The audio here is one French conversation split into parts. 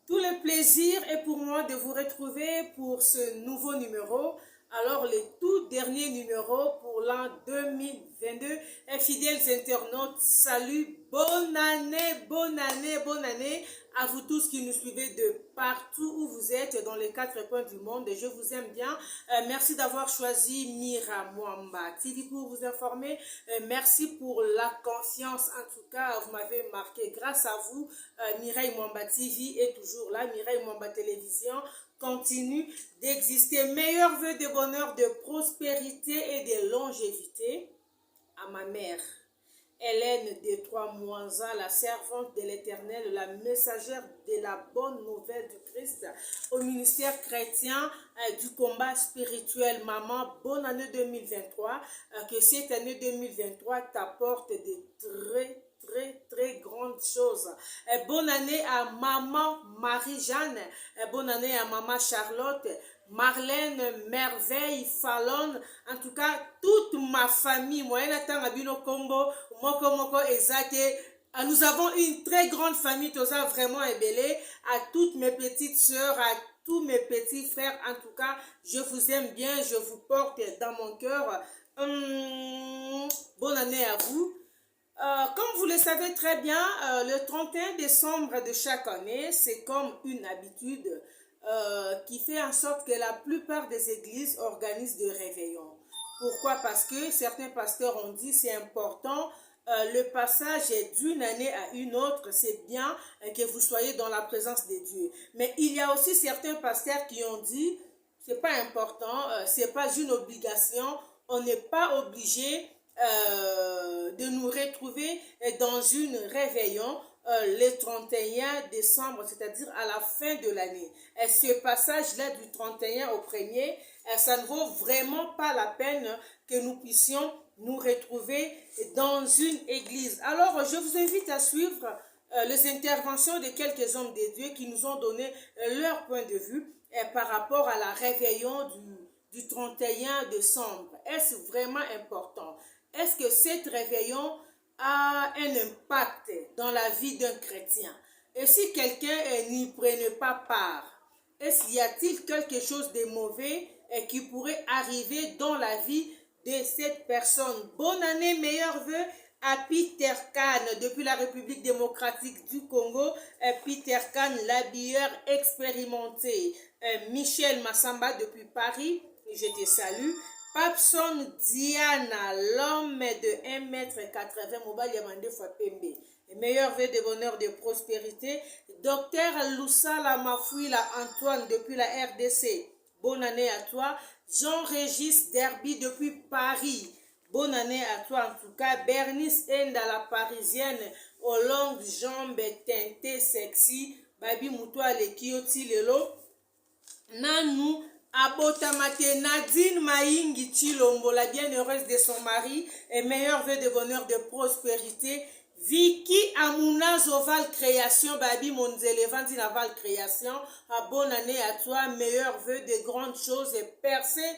Tout le plaisir est pour moi de vous retrouver pour ce nouveau numéro. Alors, le tout dernier numéro pour l'an 2022. Et fidèles internautes, salut, bonne année, bonne année, bonne année à vous tous qui nous suivez de partout où vous êtes dans les 4 coins du monde. Je vous aime bien. Merci d'avoir choisi Mira Mwamba TV pour vous informer. Merci pour la confiance. En tout cas, vous m'avez marqué. Grâce à vous, Mireille Mwamba TV est toujours là. Mireille Mwamba Télévision continue d'exister. Meilleurs vœux de bonheur, de prospérité et de longévité à ma mère Hélène de 3 mois, la servante de l'Éternel, la messagère de la bonne nouvelle du Christ, au ministère chrétien du combat spirituel. Maman, bonne année 2023, que cette année 2023 t'apporte de très grandes choses. Bonne année à maman Marie-Jeanne, bonne année à maman Charlotte, Marlène, Merveille, Fallon, en tout cas, toute ma famille, moi, nous avons une très grande famille, tout ça vraiment ébellé, à toutes mes petites sœurs, à tous mes petits frères, en tout cas, je vous aime bien, je vous porte dans mon cœur. Bonne année à vous. Comme vous le savez très bien, le 31 décembre de chaque année, c'est comme une habitude qui fait en sorte que la plupart des églises organisent des réveillons. Pourquoi? Parce que certains pasteurs ont dit c'est important, le passage d'une année à une autre, c'est bien que vous soyez dans la présence de Dieu. Mais il y a aussi certains pasteurs qui ont dit c'est pas important, c'est pas une obligation, on n'est pas obligé de nous retrouver dans une réveillon le 31 décembre, c'est-à-dire à la fin de l'année. Et ce passage-là du 31 au 1er, ça ne vaut vraiment pas la peine que nous puissions nous retrouver dans une église. Alors, je vous invite à suivre les interventions de quelques hommes de Dieu qui nous ont donné leur point de vue par rapport à la réveillon du 31 décembre. Est-ce vraiment important? Est-ce que cette réveillon a un impact dans la vie d'un chrétien? Et si quelqu'un n'y prenait pas part, y a-t-il quelque chose de mauvais qui pourrait arriver dans la vie de cette personne? Bonne année, meilleurs vœux à Peter Kahn depuis la République démocratique du Congo. Peter Kahn, l'habilleur expérimenté. Michel Massamba depuis Paris, je te salue. Papson Diana, l'homme de 1,80 m, Mobile Yamande Fapembe. Meilleurs vœux de bonheur, de prospérité. Docteur Loussala Mafouila Antoine depuis la RDC. Bonne année à toi. Jean-Régis Derby depuis Paris. Bonne année à toi en tout cas. Bernice Enda la parisienne aux longues jambes teintées sexy. Babi Moutoua le Kioti Lelo. Nanou Abotamate Nadine Maïngi Chilombo, la bienheureuse de son mari, et meilleurs vœux de bonheur, de prospérité. Vicky Amouna Zoval Création, Babi Monzele Vandi Naval Création, bonne année à toi, meilleurs vœux de grandes choses et percées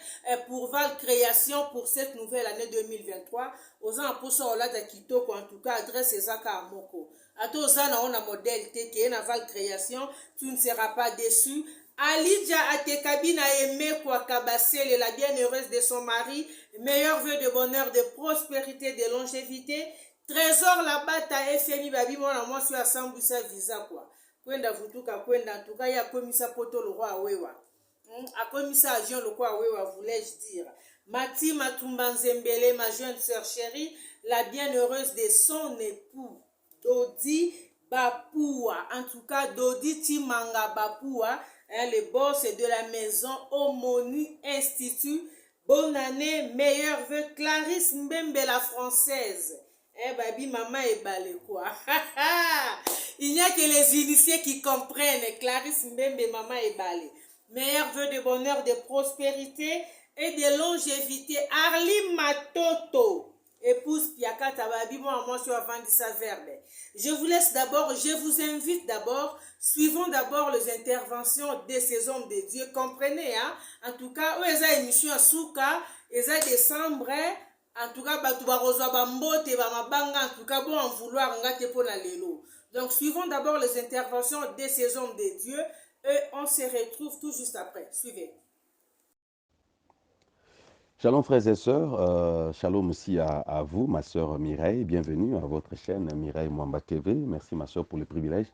pour Val Création pour cette nouvelle année 2023. Aux aposo Ola Kitoko, en tout cas, adresse Ezaka Amoko. À tous on a modèle Teke, Naval Création, tu ne seras pas déçu. Alidja Atekabine a aimé Kwakabasele, la bienheureuse de son mari, meilleurs vœux de bonheur, de prospérité, de longévité. Trésor la bata FMI babi mwana mwasi wa sambusa visa kwa. Kwenda vutuka kwenda en tout cas ya komisa poto le roi awewa. A komisa avion le roi awewa voulais-je dire. Mati Matumba Nzembele, ma jeune sœur chérie, la bienheureuse de son époux Dodi Bapoua. En tout cas Dodi Timanga Bapoua. Le boss de la maison Omoni Institut. Bonne année, meilleurs vœux. Clarisse Mbembe la française. Babi, maman est balé quoi. Il n'y a que les initiés qui comprennent. Clarisse Mbembe, maman est balé. Meilleurs vœux de bonheur, de prospérité et de longévité. Arlie Matoto. Épouse Piaka Tababi, moi je suis avant de sa verbe. Je vous laisse d'abord, je vous invite d'abord, suivons d'abord les interventions de ces hommes de Dieu. Comprenez, hein? En tout cas, où est émission à Souka, et décembre, en tout cas, Batouba Rosa Bambote, Bamabanga, en tout cas, bon en vouloir, on gâte pour la lélo. Donc, suivons d'abord les interventions de ces hommes de Dieu et on se retrouve tout juste après. Suivez. Shalom frères et sœurs, shalom aussi à vous, ma sœur Mireille. Bienvenue à votre chaîne Mireille Mwamba TV. Merci ma sœur pour le privilège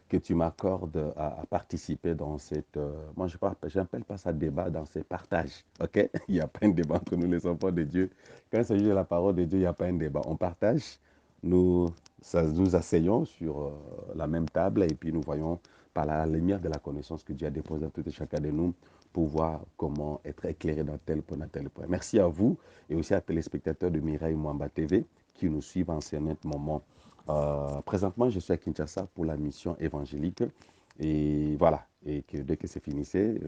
que tu m'accordes à participer dans cette... moi, je n'appelle pas ça débat, dans ces partages. Ok? Il n'y a pas un débat entre nous les enfants de Dieu. Quand il s'agit de la parole de Dieu, il n'y a pas un débat. On partage, nous, nous asseyons sur la même table et puis nous voyons par la lumière de la connaissance que Dieu a déposée dans tout et chacun de nous pour voir comment être éclairé dans tel point, dans tel point. Merci à vous et aussi à téléspectateurs de Mireille Mwamba TV qui nous suivent en ce moment. Présentement, je suis à Kinshasa pour la mission évangélique. Et voilà, et que dès que c'est fini,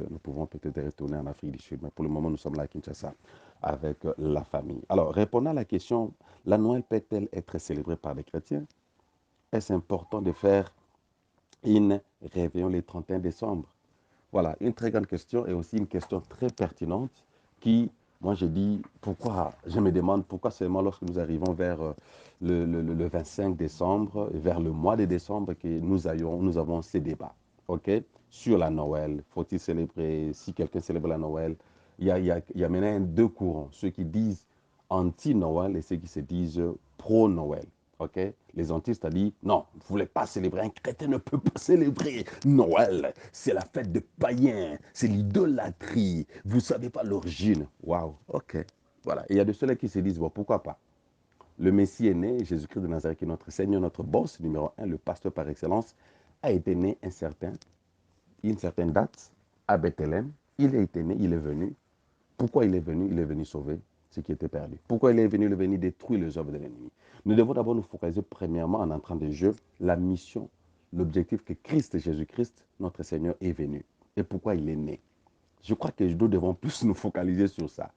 nous pouvons peut-être retourner en Afrique du Sud. Mais pour le moment, nous sommes là à Kinshasa avec la famille. Alors, répondant à la question, la Noël peut-elle être célébrée par les chrétiens? Est-ce important de faire une réveillon le 31 décembre? Voilà, une très grande question et aussi une question très pertinente qui, moi, je dis, pourquoi, je me demande pourquoi seulement lorsque nous arrivons vers le 25 décembre, vers le mois de décembre, que nous avons ces débats, OK? Sur la Noël, faut-il célébrer, si quelqu'un célèbre la Noël, il y a maintenant deux courants, ceux qui disent anti-Noël et ceux qui se disent pro-Noël. OK? Les antistes ont dit, non, vous ne voulez pas célébrer, un chrétien ne peut pas célébrer Noël. C'est la fête de païens, c'est l'idolâtrie. Vous ne savez pas l'origine. Waouh, OK. Voilà. Et il y a de ceux-là qui se disent, bon, pourquoi pas? Le Messie est né, Jésus-Christ de Nazareth, qui est notre Seigneur, notre boss, numéro un, le pasteur par excellence, a été né une certaine date à Bethléem. Il a été né, il est venu. Pourquoi il est venu? Il est venu sauver ce qui était perdu. Pourquoi il est venu? Il est venu détruire les œuvres de l'ennemi. Nous devons d'abord nous focaliser premièrement en entrant de jeu la mission, l'objectif que Christ, Jésus-Christ, notre Seigneur, est venu. Et pourquoi il est né. Je crois que nous devons plus nous focaliser sur ça.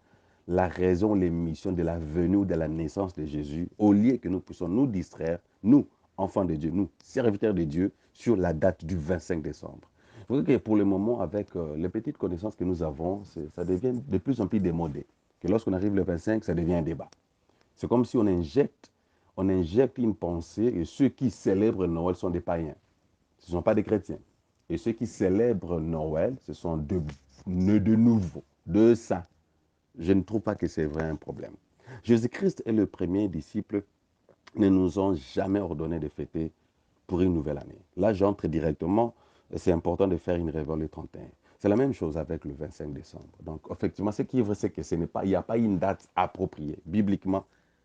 La raison, les missions de la venue ou de la naissance de Jésus, au lieu que nous puissions nous distraire, nous, enfants de Dieu, nous, serviteurs de Dieu, sur la date du 25 décembre. Vous voyez que pour le moment, avec les petites connaissances que nous avons, ça devient de plus en plus démodé. Que lorsqu'on arrive le 25, ça devient un débat. C'est comme si on injecte une pensée et ceux qui célèbrent Noël sont des païens. Ce ne sont pas des chrétiens. Et ceux qui célèbrent Noël, ce sont de nouveaux, de saints. Je ne trouve pas que c'est vrai un problème. Jésus-Christ est le premier disciple, ne nous ont jamais ordonné de fêter pour une nouvelle année. Là, j'entre directement, c'est important de faire une réveillon le 31. C'est la même chose avec le 25 décembre. Donc, effectivement, ce qui est vrai, c'est que il n'y a pas une date appropriée. Bibliquement,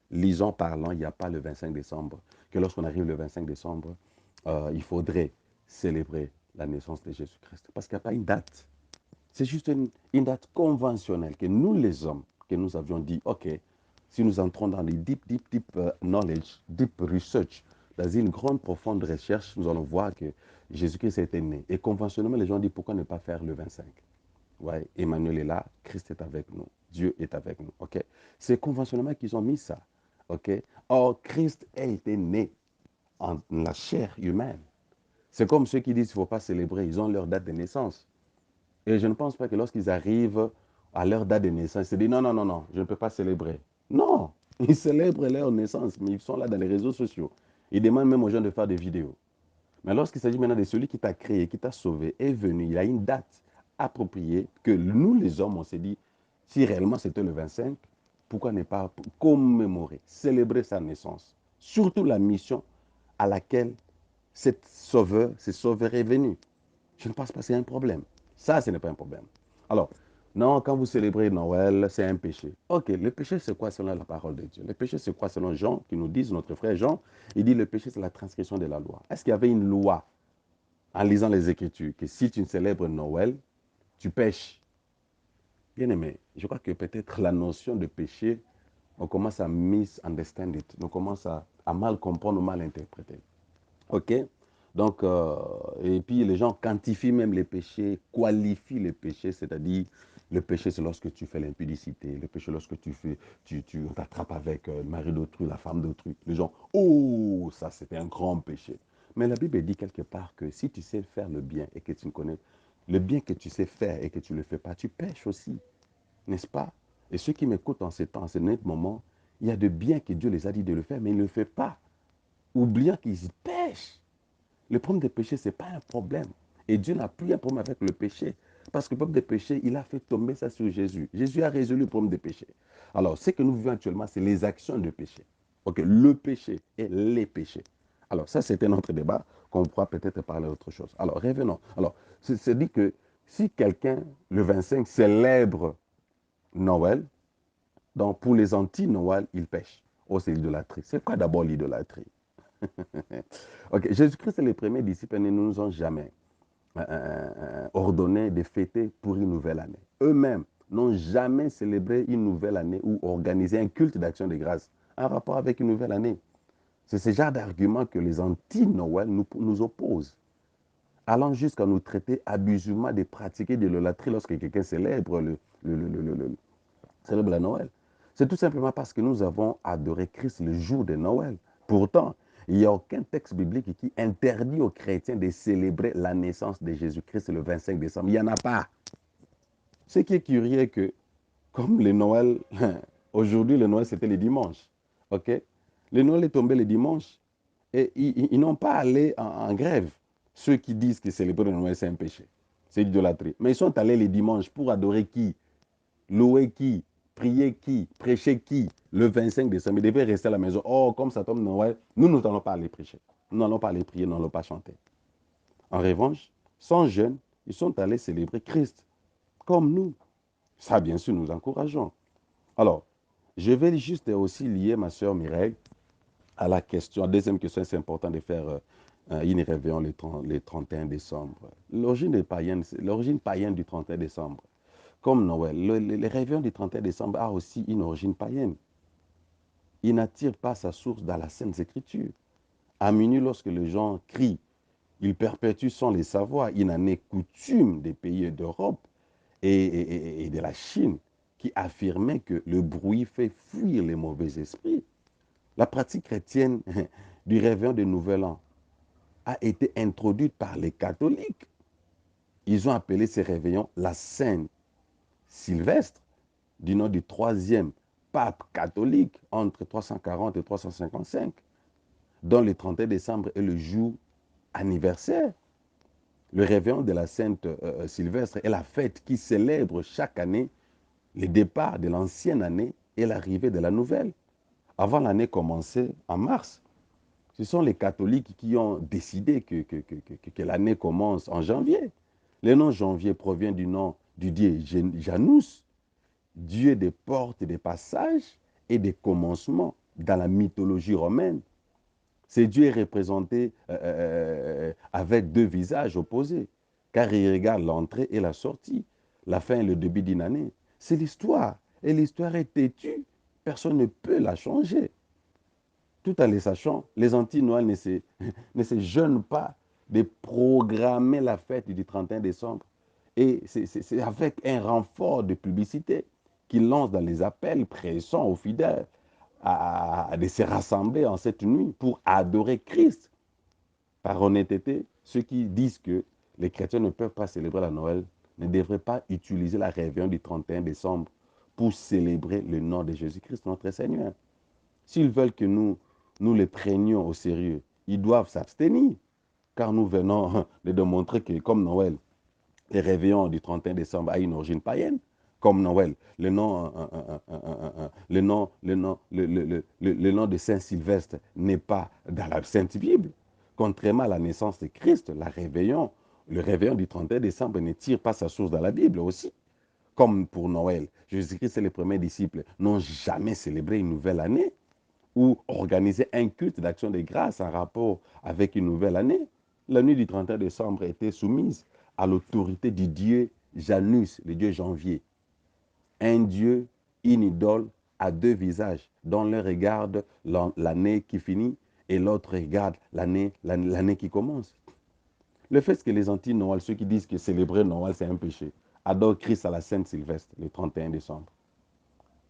lisons parlant, il n'y a pas le 25 décembre. Que lorsqu'on arrive le 25 décembre, il faudrait célébrer la naissance de Jésus-Christ. Parce qu'il n'y a pas une date. C'est juste une date conventionnelle que nous, les hommes, que nous avions dit, OK, si nous entrons dans les deep knowledge, deep research, dans une grande, profonde recherche, nous allons voir que Jésus-Christ était né. Et conventionnellement, les gens disent, pourquoi ne pas faire le 25? Ouais, Emmanuel est là, Christ est avec nous, Dieu est avec nous, OK? C'est conventionnellement qu'ils ont mis ça, OK? Or, Christ a été né en la chair humaine. C'est comme ceux qui disent qu'il ne faut pas célébrer, ils ont leur date de naissance. Et je ne pense pas que lorsqu'ils arrivent à leur date de naissance, ils se disent non, non, non, non, je ne peux pas célébrer. Non, ils célèbrent leur naissance, mais ils sont là dans les réseaux sociaux. Ils demandent même aux gens de faire des vidéos. Mais lorsqu'il s'agit maintenant de celui qui t'a créé, qui t'a sauvé, est venu, il a une date appropriée que nous, les hommes, on s'est dit, si réellement c'était le 25, pourquoi ne pas commémorer, célébrer sa naissance? Surtout la mission à laquelle ce sauveur est venu. Je ne pense pas que c'est un problème. Ça, ce n'est pas un problème. Alors, non, quand vous célébrez Noël, c'est un péché. Ok, le péché, c'est quoi selon la parole de Dieu? Le péché, c'est quoi selon Jean, qui nous dit, notre frère Jean, il dit le péché, c'est la transgression de la loi. Est-ce qu'il y avait une loi, en lisant les Écritures, que si tu célèbres Noël, tu pêches? Bien aimé, je crois que peut-être la notion de péché, on commence à misunderstand it, on commence à mal comprendre, mal interpréter. OK? Donc, et puis les gens quantifient même les péchés, qualifient les péchés, c'est-à-dire le péché c'est lorsque tu fais l'impudicité, le péché lorsque on t'attrape avec le mari d'autrui, la femme d'autrui. Les gens, oh, ça c'était un grand péché. Mais la Bible dit quelque part que si tu sais faire le bien et que tu connais le bien que tu sais faire et que tu ne le fais pas, tu pêches aussi, n'est-ce pas? Et ceux qui m'écoutent en ces temps, en ce net moment, il y a de bien que Dieu les a dit de le faire, mais ils ne le font pas, oubliant qu'ils pêchent. Le problème des péchés, ce n'est pas un problème. Et Dieu n'a plus un problème avec le péché. Parce que le problème des péchés, il a fait tomber ça sur Jésus. Jésus a résolu le problème des péchés. Alors, ce que nous vivons actuellement, c'est les actions de péché. Ok, le péché et les péchés. Alors, ça, c'était notre débat qu'on pourra peut-être parler autre chose. Alors, revenons. Alors, c'est dit que si quelqu'un, le 25, célèbre Noël, donc pour les anti-Noël, il pêche. Oh, c'est l'idolâtrie. C'est quoi d'abord l'idolâtrie? Ok, Jésus-Christ et les premiers disciples ne nous ont jamais ordonné de fêter pour une nouvelle année. Eux-mêmes n'ont jamais célébré une nouvelle année ou organisé un culte d'action de grâce en rapport avec une nouvelle année. C'est ce genre d'argument que les anti-Noël nous opposent, allant jusqu'à nous traiter abusivement de pratiquer de l'idolâtrie lorsque quelqu'un célèbre, célèbre la Noël. C'est tout simplement parce que nous avons adoré Christ le jour de Noël. Pourtant, il n'y a aucun texte biblique qui interdit aux chrétiens de célébrer la naissance de Jésus-Christ le 25 décembre. Il n'y en a pas. Ce qui est curieux est que, comme le Noël, aujourd'hui le Noël c'était le dimanche. Ok? Le Noël est tombé le dimanche et ils n'ont pas allé en grève. Ceux qui disent que célébrer le Noël c'est un péché. C'est idolâtrie. Mais ils sont allés le dimanche pour adorer qui? Louer qui? Prier qui? Prêcher qui? Le 25 décembre, ils devaient rester à la maison. Oh, comme ça tombe Noël, nous n'allons pas aller prêcher. Nous n'allons pas aller prier, nous n'allons pas chanter. En revanche, sans jeunes, ils sont allés célébrer Christ, comme nous. Ça, bien sûr, nous encourageons. Alors, je vais juste aussi lier ma soeur Mireille à la question. La deuxième question, c'est important de faire une réveillon le 31 décembre. L'origine païenne du 31 décembre. Comme Noël, le réveillon du 31 décembre a aussi une origine païenne. Il n'attire pas sa source dans la Sainte Écriture. À minuit, lorsque les gens crient, ils perpétuent sans les savoir une année coutume des pays d'Europe et de la Chine qui affirmait que le bruit fait fuir les mauvais esprits. La pratique chrétienne du réveillon de Nouvel An a été introduite par les catholiques. Ils ont appelé ces réveillons la Sainte Sylvestre, du nom du troisième pape catholique entre 340 et 355, dont le 31 décembre est le jour anniversaire. Le réveillon de la Sainte Sylvestre est la fête qui célèbre chaque année le départ de l'ancienne année et l'arrivée de la nouvelle. Avant l'année commençait en mars. Ce sont les catholiques qui ont décidé que l'année commence en janvier. Le nom janvier provient du nom du dieu Janus, Dieu des portes, des passages et des commencements dans la mythologie romaine. Ce Dieu est représenté avec deux visages opposés, car il regarde l'entrée et la sortie, la fin et le début d'une année. C'est l'histoire, et l'histoire est têtue, personne ne peut la changer. Tout en les sachant, les anti-Noël ne se gênent pas de programmer la fête du 31 décembre. Et c'est avec un renfort de publicité qu'ils lancent dans les appels pressant aux fidèles de se rassembler en cette nuit pour adorer Christ. Par honnêteté, ceux qui disent que les chrétiens ne peuvent pas célébrer la Noël ne devraient pas utiliser la réveillon du 31 décembre pour célébrer le nom de Jésus-Christ, notre Seigneur. S'ils veulent que nous les prenions au sérieux, ils doivent s'abstenir, car nous venons de démontrer que, comme Noël, les réveillons du 31 décembre a une origine païenne, comme Noël. Le nom de Saint Sylvestre n'est pas dans la Sainte Bible. Contrairement à la naissance de Christ, le réveillon du 31 décembre ne tire pas sa source dans la Bible aussi. Comme pour Noël, Jésus-Christ et les premiers disciples n'ont jamais célébré une nouvelle année ou organisé un culte d'action de grâce en rapport avec une nouvelle année. La nuit du 31 décembre était soumise à l'autorité du dieu Janus, le dieu janvier. Un dieu, une idole, à deux visages, dont l'un regarde l'année qui finit et l'autre regarde l'année qui commence. Le fait que les anti-Noël, ceux qui disent que célébrer Noël c'est un péché, adorent Christ à la Sainte Sylvestre, le 31 décembre,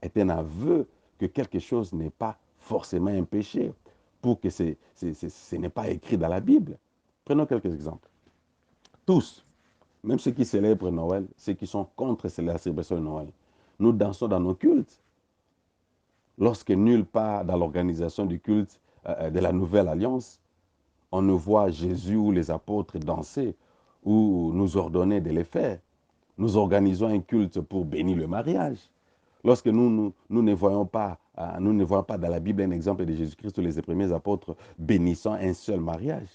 est un aveu que quelque chose n'est pas forcément un péché, pour que ce n'est pas écrit dans la Bible. Prenons quelques exemples. Tous, même ceux qui célèbrent Noël, ceux qui sont contre la célébration de Noël, nous dansons dans nos cultes. Lorsque nulle part dans l'organisation du culte de la Nouvelle Alliance, on ne voit Jésus ou les apôtres danser ou nous ordonner de les faire. Nous organisons un culte pour bénir le mariage. Lorsque nous ne voyons pas, nous ne voyons pas dans la Bible un exemple de Jésus-Christ ou les premiers apôtres bénissant un seul mariage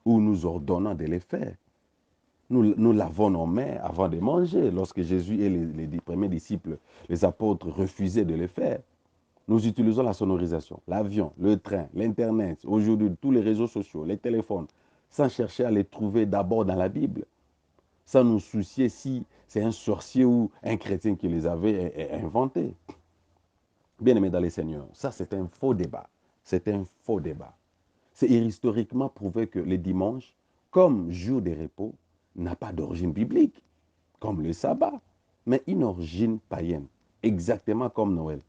ou nous ordonnant de les faire. Nous lavons nos mains avant de manger. Lorsque Jésus et les premiers disciples, les apôtres, refusaient de le faire, nous utilisons la sonorisation, l'avion, le train, l'Internet, aujourd'hui tous les réseaux sociaux, les téléphones, sans chercher à les trouver d'abord dans la Bible, sans nous soucier si c'est un sorcier ou un chrétien qui les avait inventés. Bien-aimés dans les seigneurs, ça c'est un faux débat. C'est un faux débat. C'est historiquement prouvé que le dimanche, comme jour de repos, n'a pas d'origine biblique, comme le sabbat, mais une origine païenne, exactement comme Noël.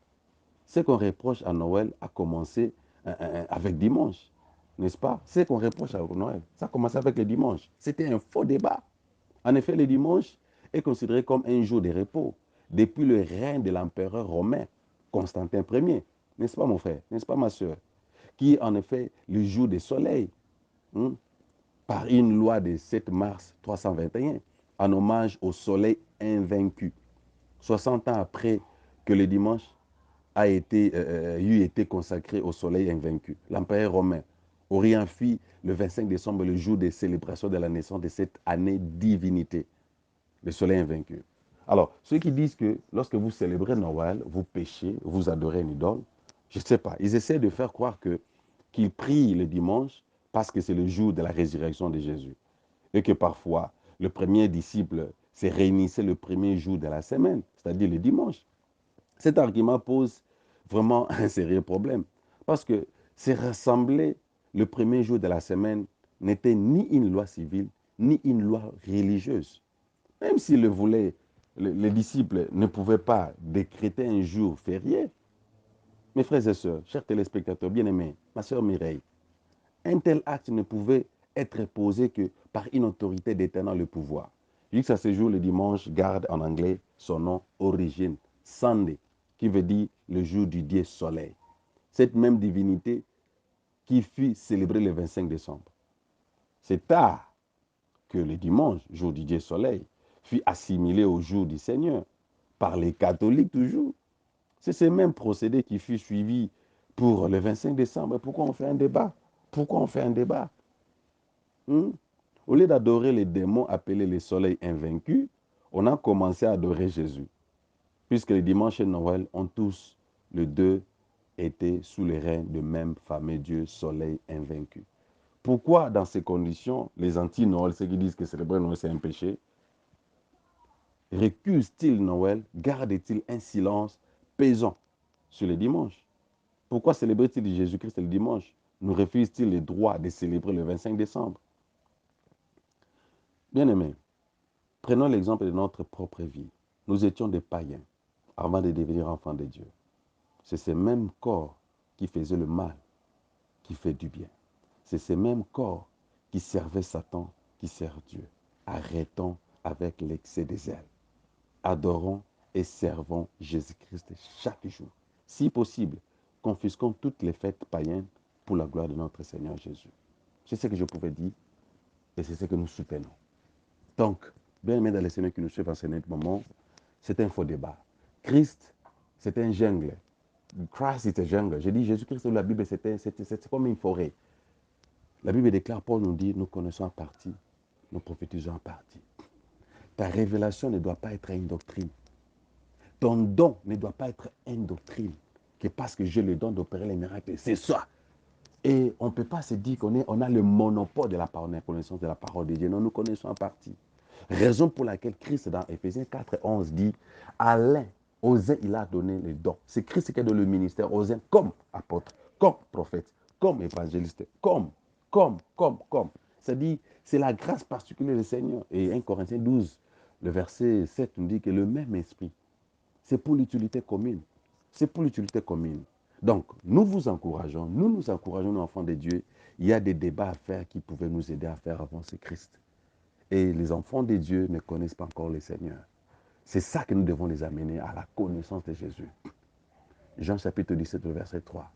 Ce qu'on reproche à Noël a commencé avec dimanche, n'est-ce pas? Ce qu'on reproche à Noël, ça a commencé avec le dimanche. C'était un faux débat. En effet, le dimanche est considéré comme un jour de repos depuis le règne de l'empereur romain, Constantin Ier. N'est-ce pas mon frère? N'est-ce pas ma soeur? Qui est en effet le jour du soleil, hein, par une loi de 7 mars 321, en hommage au soleil invaincu. 60 ans après que le dimanche eut été consacré au soleil invaincu. L'empereur romain aurait ainsi le 25 décembre, le jour des célébrations de la naissance de cette année divinité, le soleil invaincu. Alors, ceux qui disent que lorsque vous célébrez Noël, vous péchez, vous adorez une idole, je ne sais pas, ils essaient de faire croire qu'ils prient le dimanche parce que c'est le jour de la résurrection de Jésus. Et que parfois, le premier disciple se réunissait le premier jour de la semaine, c'est-à-dire le dimanche. Cet argument pose vraiment un sérieux problème. Parce que se rassembler le premier jour de la semaine n'était ni une loi civile, ni une loi religieuse. Même s'ils le voulaient, les disciples ne pouvaient pas décréter un jour férié. Mes frères et sœurs, chers téléspectateurs bien-aimés, ma sœur Mireille, un tel acte ne pouvait être posé que par une autorité détenant le pouvoir. Jusqu'à ce jour, le dimanche garde en anglais son nom origine, Sunday, qui veut dire le jour du dieu soleil. Cette même divinité qui fut célébrée le 25 décembre. C'est tard que le dimanche, jour du dieu soleil, fut assimilé au jour du Seigneur, par les catholiques toujours. C'est ce même procédé qui fut suivi pour le 25 décembre. Pourquoi on fait un débat? Pourquoi on fait un débat? Au lieu d'adorer les démons appelés les soleils invaincus, on a commencé à adorer Jésus. Puisque les dimanches et Noël ont tous, les deux, été sous le règne du même fameux Dieu soleil invaincu. Pourquoi, dans ces conditions, les anti-Noël, ceux qui disent que célébrer Noël c'est un péché, récusent-ils Noël, gardent-ils un silence pesant sur les dimanches? Pourquoi célébrer-ils Jésus-Christ le dimanche? Nous refusent-ils le droit de célébrer le 25 décembre? Bien-aimés, prenons l'exemple de notre propre vie. Nous étions des païens avant de devenir enfants de Dieu. C'est ce même corps qui faisait le mal, qui fait du bien. C'est ce même corps qui servait Satan, qui sert Dieu. Arrêtons avec l'excès des ailes. Adorons et servons Jésus-Christ chaque jour. Si possible, confisquons toutes les fêtes païennes pour la gloire de notre Seigneur Jésus. C'est ce que je pouvais dire et c'est ce que nous soutenons. Donc, bien aimés dans les Seigneurs qui nous suivent en ce moment, c'est un faux débat. Christ, c'est un jungle. Christ est un jungle. Je dis Jésus-Christ, la Bible, c'est comme une forêt. La Bible déclare, Paul nous dit, nous connaissons en partie, nous prophétisons en partie. Ta révélation ne doit pas être une doctrine. Ton don ne doit pas être une doctrine. Que parce que j'ai le don d'opérer les miracles, c'est ça. Et on ne peut pas se dire qu'on a le monopole de la parole, de la connaissance de la parole de Dieu. Non, nous connaissons en partie. Raison pour laquelle Christ, dans Éphésiens 4, 11, dit, à l'un, aux uns, il a donné les dons. C'est Christ qui a donné le ministère aux uns comme apôtre, comme prophète, comme évangéliste, comme. C'est-à-dire, c'est la grâce particulière du Seigneur. Et 1 Corinthiens 12, le verset 7 nous dit que le même esprit, c'est pour l'utilité commune. C'est pour l'utilité commune. Donc, nous vous encourageons, nous encourageons, nos enfants de Dieu. Il y a des débats à faire qui pouvaient nous aider à faire avancer Christ. Et les enfants de Dieu ne connaissent pas encore le Seigneur. C'est ça que nous devons les amener à la connaissance de Jésus. Jean chapitre 17, verset 3.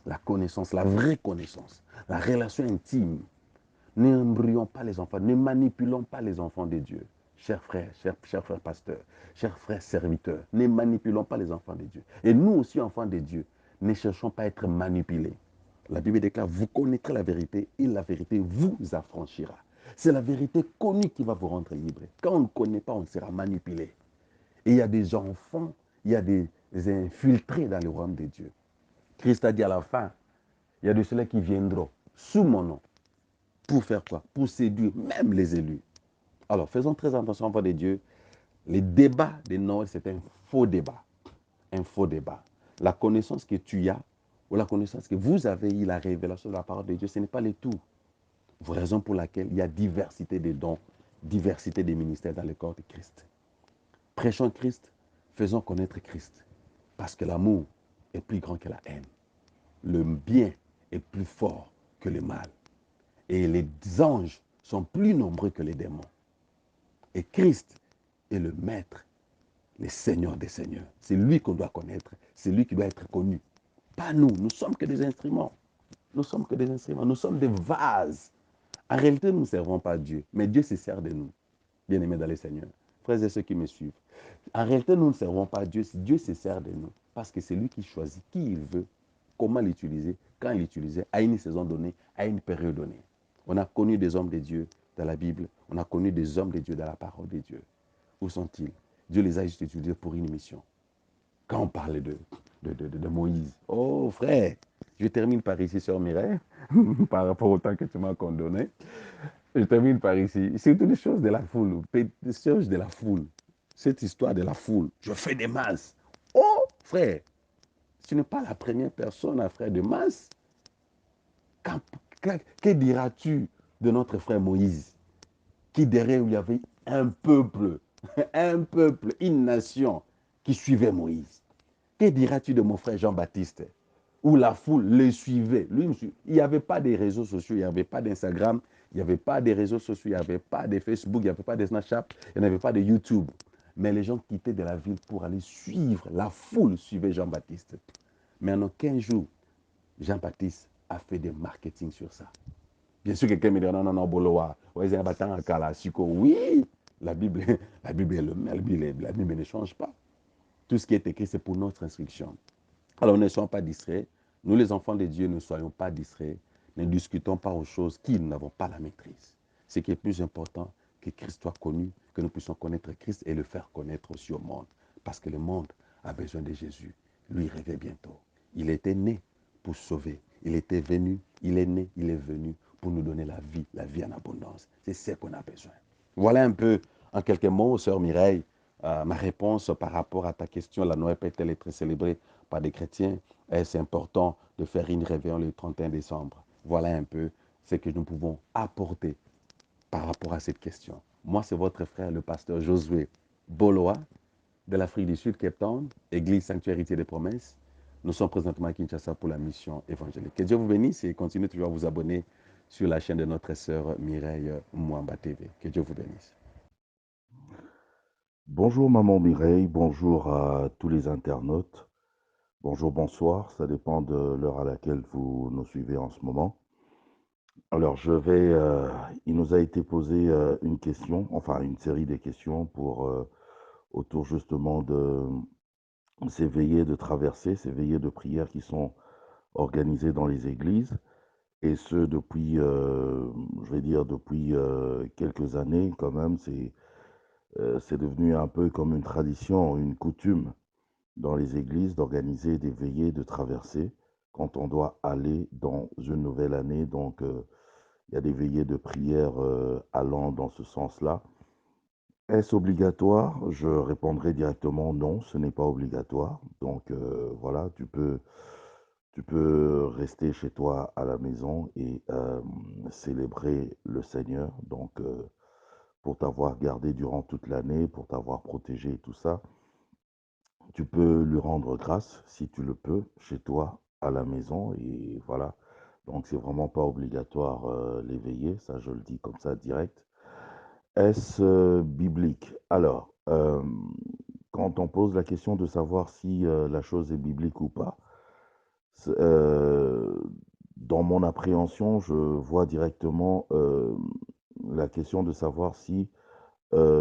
La connaissance, la vraie connaissance, la relation intime N'embrouillons pas les enfants, ne manipulons pas les enfants de Dieu. Chers frères, chers frères pasteurs, chers frères serviteurs, ne manipulons pas les enfants de Dieu. Et nous aussi, enfants de Dieu, ne cherchons pas à être manipulés. La Bible déclare, vous connaîtrez la vérité et la vérité vous affranchira. C'est la vérité connue qui va vous rendre libre. Quand on ne connaît pas, on sera manipulé. Et il y a des enfants, il y a des infiltrés dans le royaume de Dieu. Christ a dit à la fin, il y a de ceux-là qui viendront sous mon nom. Pour faire quoi? Pour séduire même les élus. Alors, faisons très attention, enfants de Dieu. Les débats de Noël, c'est un faux débat. Un faux débat. La connaissance que tu as, ou la connaissance que vous avez eu, la révélation de la parole de Dieu, ce n'est pas le tout. Raison pour laquelle il y a diversité des dons, diversité des ministères dans le corps de Christ. Prêchons Christ, faisons connaître Christ. Parce que l'amour est plus grand que la haine. Le bien est plus fort que le mal. Et les anges sont plus nombreux que les démons. Et Christ est le maître, le Seigneur des seigneurs. C'est lui qu'on doit connaître, c'est lui qui doit être connu. Pas nous, nous sommes que des instruments. Nous sommes que des instruments, nous sommes des vases. En réalité, nous ne servons pas Dieu, mais Dieu se sert de nous, bien-aimés dans le Seigneur. Frères et ceux qui me suivent. En réalité, nous ne servons pas Dieu, Dieu se sert de nous, parce que c'est lui qui choisit qui il veut, comment l'utiliser, quand l'utiliser, à une saison donnée, à une période donnée. On a connu des hommes de Dieu dans la Bible, on a connu des hommes de Dieu dans la parole de Dieu. Où sont-ils? Dieu les a juste utilisés pour une mission. Quand on parle de Moïse, oh frère, je termine par ici, sœur Mireille, par rapport au temps que tu m'as condamné. Je termine par ici. C'est toutes les choses de la foule, des choses de la foule. Cette histoire de la foule, je fais des masses. Oh frère, tu n'es pas la première personne à faire des masses. Que diras-tu de notre frère Moïse, qui derrière il y avait un peuple, une nation qui suivait Moïse? Que diras-tu de mon frère Jean-Baptiste, où la foule le suivait? Lui, il n'y avait pas de réseaux sociaux, il n'y avait pas d'Instagram, il n'y avait pas de réseaux sociaux, il n'y avait pas de Facebook, il n'y avait pas de Snapchat, il n'y avait pas de YouTube. Mais les gens quittaient de la ville pour aller suivre, la foule suivait Jean-Baptiste. Mais en aucun jour, Jean-Baptiste a fait des marketing sur ça. Bien sûr, quelqu'un me dira, non, non, non, Boloa, oui, la Bible, la Bible ne change pas. Tout ce qui est écrit, c'est pour notre instruction. Alors ne soyons pas distraits. Nous, les enfants de Dieu, ne soyons pas distraits. Ne discutons pas aux choses qui nous n'avons pas la maîtrise. Ce qui est plus important, que Christ soit connu, que nous puissions connaître Christ et le faire connaître aussi au monde. Parce que le monde a besoin de Jésus. Lui, il revient bientôt. Il était né pour sauver. Il était venu, il est né, il est venu pour nous donner la vie en abondance. C'est ce qu'on a besoin. Voilà un peu, en quelques mots, sœur Mireille, ma réponse par rapport à ta question. La Noël peut-elle être célébrée par des chrétiens? Est-ce important de faire une réveillon le 31 décembre? Voilà un peu ce que nous pouvons apporter par rapport à cette question. Moi, c'est votre frère, le pasteur Josué Boloa, de l'Afrique du Sud, Cape Town, Église Sanctuaire Héritier des Promesses. Nous sommes présentement à Kinshasa pour la mission évangélique. Que Dieu vous bénisse et continuez toujours à vous abonner sur la chaîne de notre sœur Mireille Mwamba TV. Que Dieu vous bénisse. Bonjour Maman Mireille, bonjour à tous les internautes. Bonjour, bonsoir, ça dépend de l'heure à laquelle vous nous suivez en ce moment. Alors il nous a été posé une question, enfin une série de questions autour justement de ces veillées de traversée, ces veillées de prière qui sont organisées dans les églises, et ce depuis, je vais dire depuis quelques années quand même. C'est devenu un peu comme une tradition, une coutume dans les églises d'organiser des veillées de traversée quand on doit aller dans une nouvelle année. Donc, il y a des veillées de prière allant dans ce sens-là. Est-ce obligatoire? Je répondrai directement non, ce n'est pas obligatoire. Donc, voilà, tu peux rester chez toi à la maison et célébrer le Seigneur. Donc, pour t'avoir gardé durant toute l'année, pour t'avoir protégé et tout ça. Tu peux lui rendre grâce si tu le peux chez toi à la maison et voilà. Donc c'est vraiment pas obligatoire l'éveiller, ça je le dis comme ça direct. Est-ce biblique? Alors, quand on pose la question de savoir si la chose est biblique ou pas, c'est, Dans mon appréhension, je vois directement la question de savoir si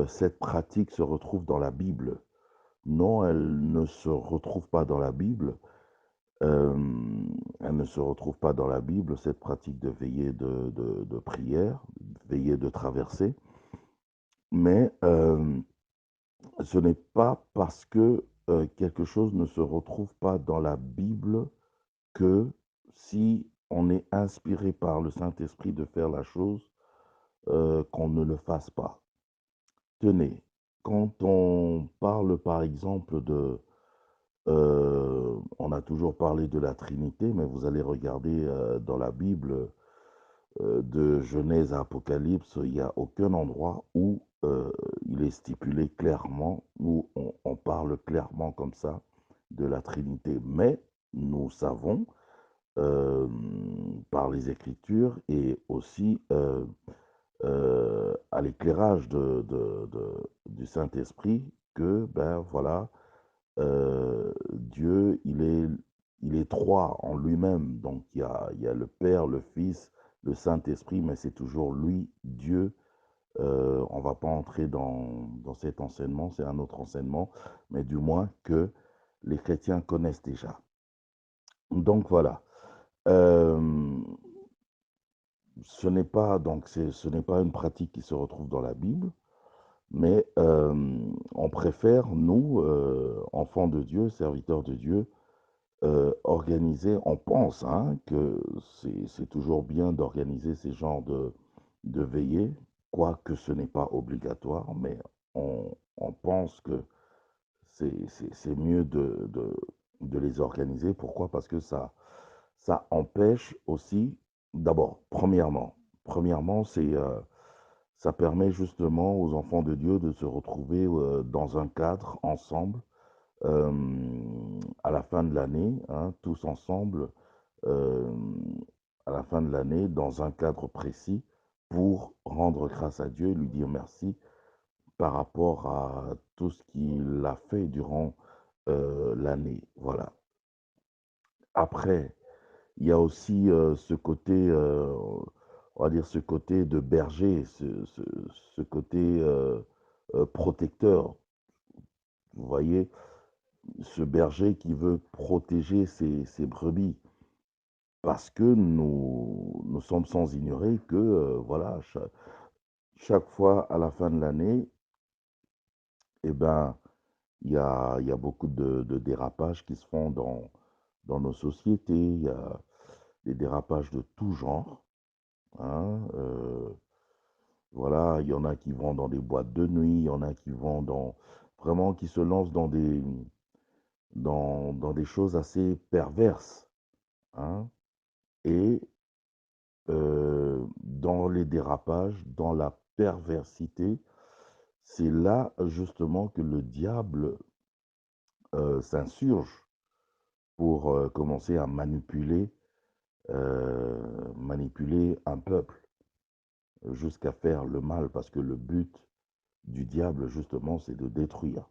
cette pratique se retrouve dans la Bible. Non, elle ne se retrouve pas dans la Bible. Elle ne se retrouve pas dans la Bible, cette pratique de veillée de prière, veillée de traversée. Mais ce n'est pas parce que quelque chose ne se retrouve pas dans la Bible que si on est inspiré par le Saint-Esprit de faire la chose, qu'on ne le fasse pas. Tenez, quand on parle par exemple on a toujours parlé de la Trinité, mais vous allez regarder dans la Bible, de Genèse à Apocalypse, il n'y a aucun endroit où il est stipulé clairement, où on parle clairement comme ça de la Trinité. Mais nous savons par les Écritures et aussi à l'éclairage du Saint-Esprit que, ben voilà, Dieu, il est trois en lui-même. Donc il y a le Père, le Fils, le Saint-Esprit, mais c'est toujours lui, Dieu. On ne va pas entrer dans cet enseignement, c'est un autre enseignement, mais du moins que les chrétiens connaissent déjà. Donc voilà. Euh, ce n'est pas ce n'est pas une pratique qui se retrouve dans la Bible, mais on préfère, nous, enfants de Dieu, serviteurs de Dieu, organiser, on pense hein, que c'est toujours bien d'organiser ces genres de veillées, quoique ce n'est pas obligatoire, mais on pense que c'est mieux de les organiser. Pourquoi? Parce que ça empêche aussi, d'abord, premièrement, ça permet justement aux enfants de Dieu de se retrouver dans un cadre ensemble euh, à la fin de l'année, hein, tous ensemble, euh, à la fin de l'année, dans un cadre précis, pour rendre grâce à Dieu et lui dire merci par rapport à tout ce qu'il a fait durant l'année. Voilà. Après, il y a aussi ce côté, on va dire ce côté de berger, ce côté protecteur. Vous voyez, ce berger qui veut protéger ses brebis. Parce que nous sommes sans ignorer que, voilà, chaque fois à la fin de l'année, eh ben, il y a beaucoup de dérapages qui se font dans nos sociétés. Il y a des dérapages de tout genre. Hein, voilà, il y en a qui vont dans des boîtes de nuit, il y en a qui vont vraiment, qui se lancent dans des choses assez perverses. Hein, et dans les dérapages, dans la perversité, c'est là justement que le diable s'insurge pour commencer à manipuler un peuple jusqu'à faire le mal, parce que le but du diable, justement, c'est de détruire,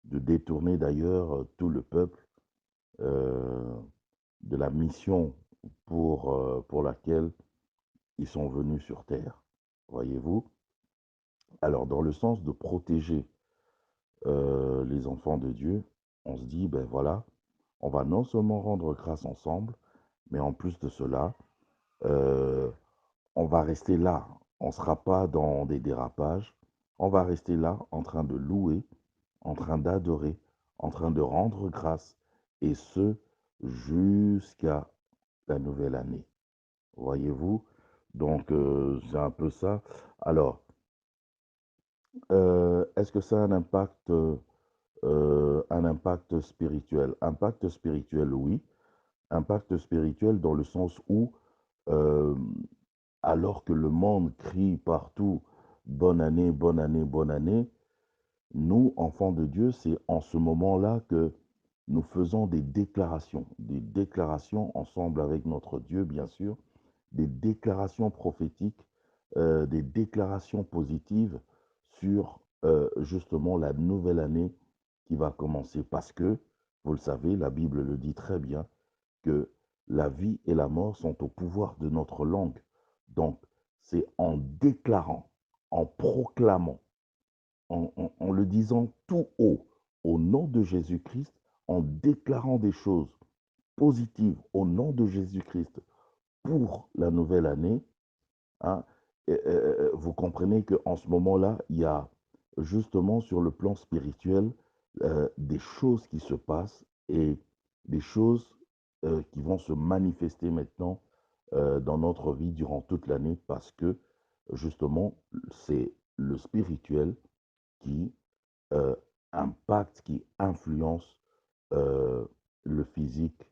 de détourner d'ailleurs tout le peuple euh, de la mission pour laquelle ils sont venus sur terre. Voyez-vous? Alors, dans le sens de protéger les enfants de Dieu, on se dit, ben voilà, on va non seulement rendre grâce ensemble, mais en plus de cela, euh, on va rester là. On ne sera pas dans des dérapages. On va rester là en train de louer, en train d'adorer, en train de rendre grâce, et ce, jusqu'à la nouvelle année. Voyez-vous? Donc, c'est un peu ça. Alors, est-ce que ça a un impact spirituel? Impact spirituel, oui. Impact spirituel dans le sens où, euh, alors que le monde crie partout, bonne année, bonne année, bonne année, nous, enfants de Dieu, c'est en ce moment-là que nous faisons des déclarations ensemble avec notre Dieu, bien sûr, des déclarations prophétiques, des déclarations positives sur justement la nouvelle année qui va commencer. Parce que, vous le savez, la Bible le dit très bien, que La vie et la mort sont au pouvoir de notre langue. Donc, c'est en déclarant, en proclamant, en le disant tout haut, au nom de Jésus-Christ, en déclarant des choses positives au nom de Jésus-Christ pour la nouvelle année, hein, vous comprenez qu'en ce moment-là, il y a justement sur le plan spirituel des choses qui se passent et des choses qui vont se manifester maintenant dans notre vie durant toute l'année parce que justement, c'est le spirituel qui impacte, qui influence le physique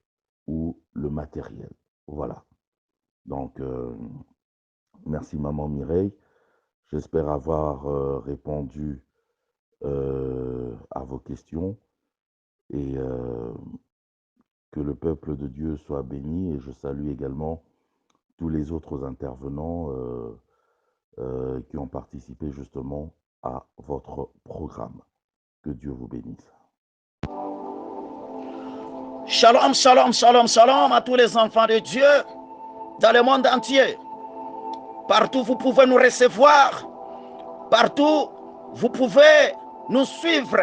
ou le matériel. Voilà. Donc, merci Maman Mireille. J'espère avoir répondu à vos questions et que le peuple de Dieu soit béni. Et je salue également tous les autres intervenants qui ont participé justement à votre programme. Que Dieu vous bénisse. Shalom, shalom, shalom, shalom à tous les enfants de Dieu dans le monde entier. Partout vous pouvez nous recevoir. Partout vous pouvez nous suivre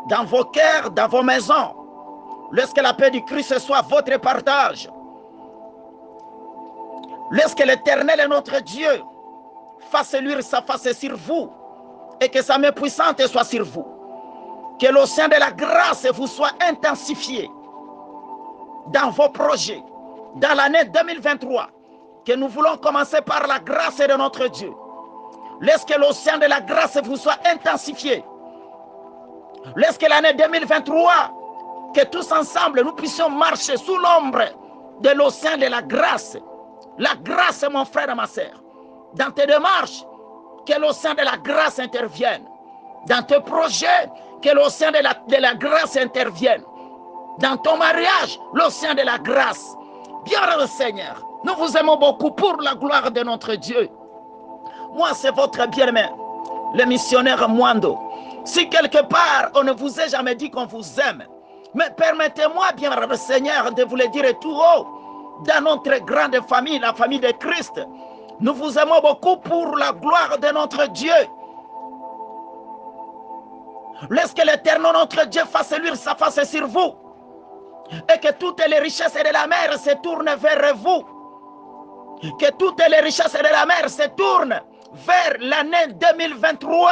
dans vos cœurs, dans vos maisons. Laissez que la paix du Christ soit votre partage. Laissez que l'Éternel est notre Dieu fasse luire sa face sur vous et que sa main puissante soit sur vous. Que l'océan de la grâce vous soit intensifié dans vos projets, dans l'année 2023, que nous voulons commencer par la grâce de notre Dieu. Laisse que l'océan de la grâce vous soit intensifié. Laisse que l'année 2023, que tous ensemble, nous puissions marcher sous l'ombre de l'océan de la grâce. La grâce, mon frère et ma sœur. Dans tes démarches, que l'océan de la grâce intervienne. Dans tes projets, que l'océan de la grâce intervienne. Dans ton mariage, l'océan de la grâce. Bien, Seigneur, nous vous aimons beaucoup pour la gloire de notre Dieu. Moi, c'est votre bien-aimé, le missionnaire Mwando. Si quelque part, on ne vous a jamais dit qu'on vous aime, mais permettez-moi, bien, Seigneur, de vous le dire tout haut, dans notre grande famille, la famille de Christ. Nous vous aimons beaucoup pour la gloire de notre Dieu. Laisse que l'Éternel, notre Dieu, fasse luire sa face sur vous. Et que toutes les richesses de la mer se tournent vers vous. Que toutes les richesses de la mer se tournent vers l'année 2023.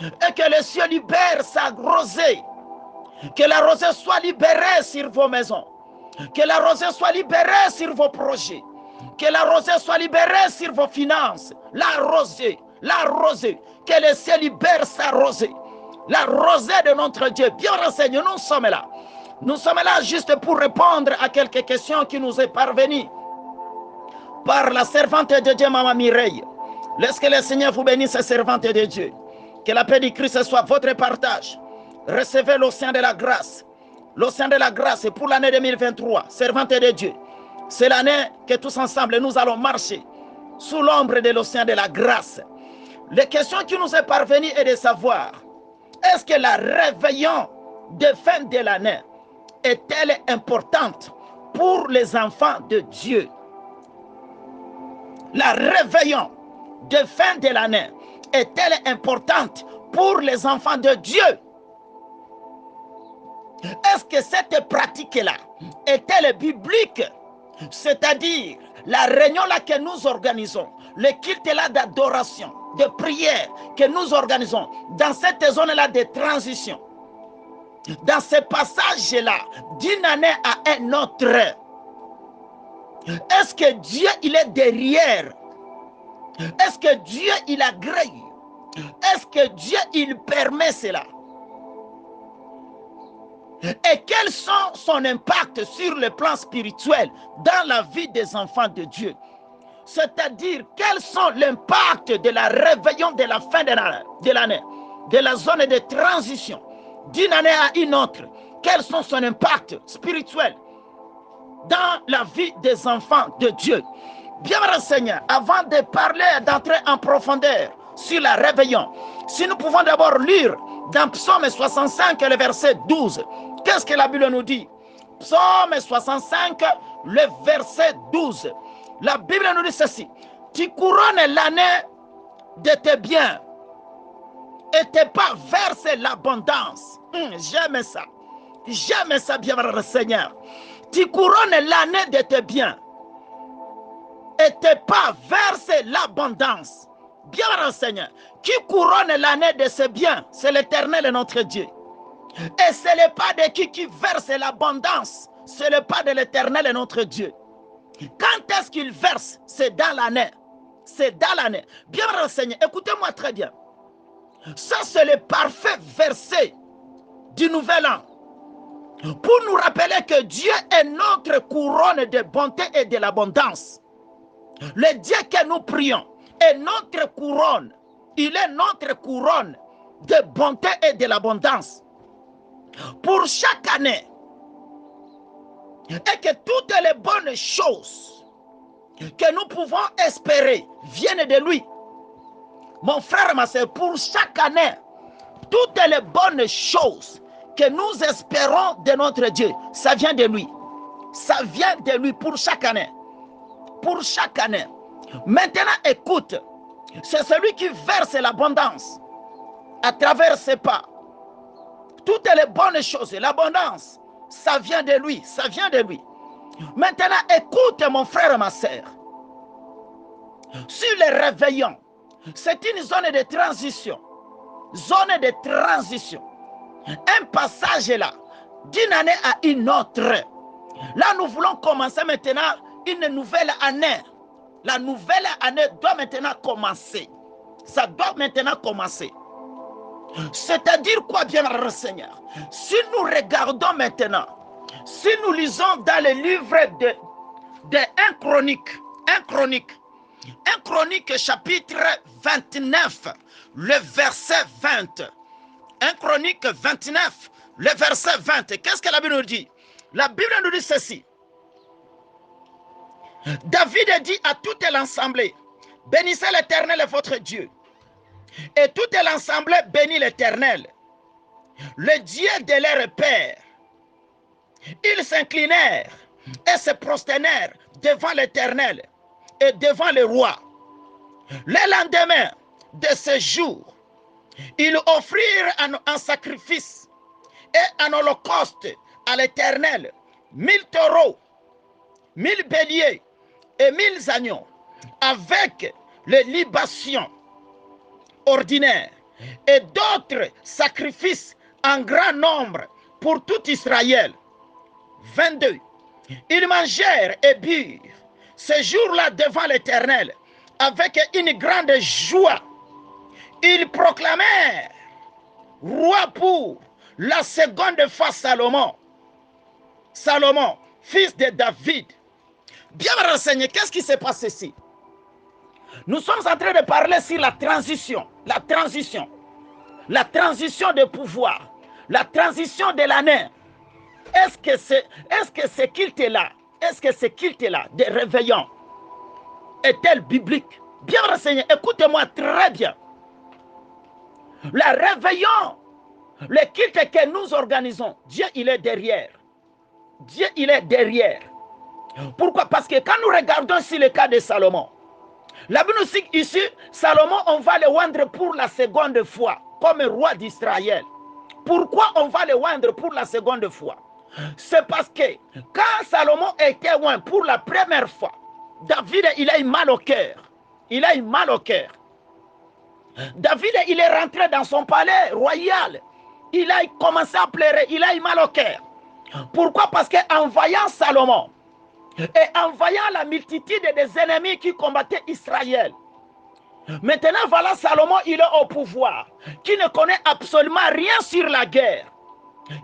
Et que le ciel libère sa rosée. Que la rosée soit libérée sur vos maisons. Que la rosée soit libérée sur vos projets. Que la rosée soit libérée sur vos finances. La rosée. Que le ciel libère sa rosée. La rosée de notre Dieu. Bien renseigné, nous sommes là. Nous sommes là juste pour répondre à quelques questions qui nous est parvenues par la servante de Dieu, Maman Mireille. Laisse que le Seigneur vous bénisse, servante de Dieu. Que la paix du Christ soit votre partage. Recevez l'océan de la grâce. L'océan de la grâce pour l'année 2023. Servante de Dieu. C'est l'année que tous ensemble nous allons marcher sous l'ombre de l'océan de la grâce. Les questions qui nous est parvenues est de savoir, est-ce que la réveillon de fin de l'année est-elle importante pour les enfants de Dieu? La réveillon de fin de l'année est-elle importante pour les enfants de Dieu? Est-ce que cette pratique-là est-elle biblique? C'est-à-dire la réunion là que nous organisons, le culte là d'adoration, de prière que nous organisons dans cette zone-là de transition, dans ce passage-là, d'une année à un autre, est-ce que Dieu, il est derrière? Est-ce que Dieu, il agrée? Est-ce que Dieu, il permet cela? Et quel sont son impact sur le plan spirituel dans la vie des enfants de Dieu? C'est-à-dire, quels sont l'impact de la réveillon de la fin de l'année, de la zone de transition, d'une année à une autre? Quels sont son impact spirituel dans la vie des enfants de Dieu? Bien, Seigneur, avant de parler, d'entrer en profondeur sur la réveillon, si nous pouvons d'abord lire dans Psaume 65, le verset 12, qu'est-ce que la Bible nous dit? Psaume 65, le verset 12. La Bible nous dit ceci. Tu couronnes l'année de tes biens et tes pas versent l'abondance. J'aime ça. J'aime ça, bien, Seigneur. Tu couronnes l'année de tes biens et tes pas versent l'abondance. Bien, Seigneur. Qui couronne l'année de ses biens? C'est l'Éternel, notre Dieu. Et ce n'est pas de qui verse l'abondance. Ce n'est pas de l'Éternel, notre Dieu. Quand est-ce qu'il verse? C'est dans l'année. C'est dans l'année. Bien, Seigneur, écoutez-moi très bien. Ça, c'est le parfait verset du Nouvel An. Pour nous rappeler que Dieu est notre couronne de bonté et de l'abondance. Le Dieu que nous prions est notre couronne. Il est notre couronne de bonté et de l'abondance. Pour chaque année. Et que toutes les bonnes choses que nous pouvons espérer viennent de lui. Mon frère, ma soeur, pour chaque année, toutes les bonnes choses que nous espérons de notre Dieu, ça vient de lui. Ça vient de lui pour chaque année. Pour chaque année. Maintenant, écoute, c'est celui qui verse l'abondance à travers ses pas. Toutes les bonnes choses, l'abondance, ça vient de lui, ça vient de lui. Maintenant, écoute mon frère et ma soeur. Sur les réveillons, c'est une zone de transition. Zone de transition. Un passage là, d'une année à une autre. Là, nous voulons commencer maintenant une nouvelle année. La nouvelle année doit maintenant commencer. Ça doit maintenant commencer. C'est-à-dire quoi, bien, Seigneur? Si nous regardons maintenant, si nous lisons dans le livre de 1 Chronique chapitre 29, le verset 20. 1 Chronique 29, le verset 20. Qu'est-ce que la Bible nous dit? La Bible nous dit ceci. David dit à toute l'assemblée, bénissez l'Éternel votre Dieu. Et toute l'assemblée bénit l'Éternel, le Dieu de leurs pères. Ils s'inclinèrent et se prosternèrent devant l'Éternel et devant le roi. Le lendemain de ce jour, ils offrirent un sacrifice et un holocauste à l'Éternel, 1000 taureaux, 1000 béliers et 1000 agneaux, avec les libations ordinaires et d'autres sacrifices en grand nombre pour tout Israël. 22. Ils mangèrent et burent ce jour-là devant l'Éternel avec une grande joie. Ils proclamèrent roi pour la seconde fois Salomon. Salomon, fils de David. Bien renseigné, qu'est-ce qui se passe ici? Nous sommes en train de parler sur la transition. La transition de pouvoir. La transition de l'année. Est-ce que ce culte-là, de réveillon est-elle biblique? Bien renseigné, écoutez-moi très bien. Le réveillon, le culte que nous organisons, Dieu il est derrière. Dieu il est derrière. Pourquoi? Parce que quand nous regardons sur le cas de Salomon, la Bible nous dit ici, Salomon, on va le oindre pour la seconde fois, comme roi d'Israël. Pourquoi on va le oindre pour la seconde fois? C'est parce que quand Salomon était oint pour la première fois, David, il a eu mal au cœur. Il a eu mal au cœur. David, il est rentré dans son palais royal. Il a commencé à pleurer. Il a eu mal au cœur. Pourquoi? Parce qu'en voyant Salomon, et en voyant la multitude des ennemis qui combattaient Israël, maintenant voilà Salomon, il est au pouvoir, qui ne connaît absolument rien sur la guerre,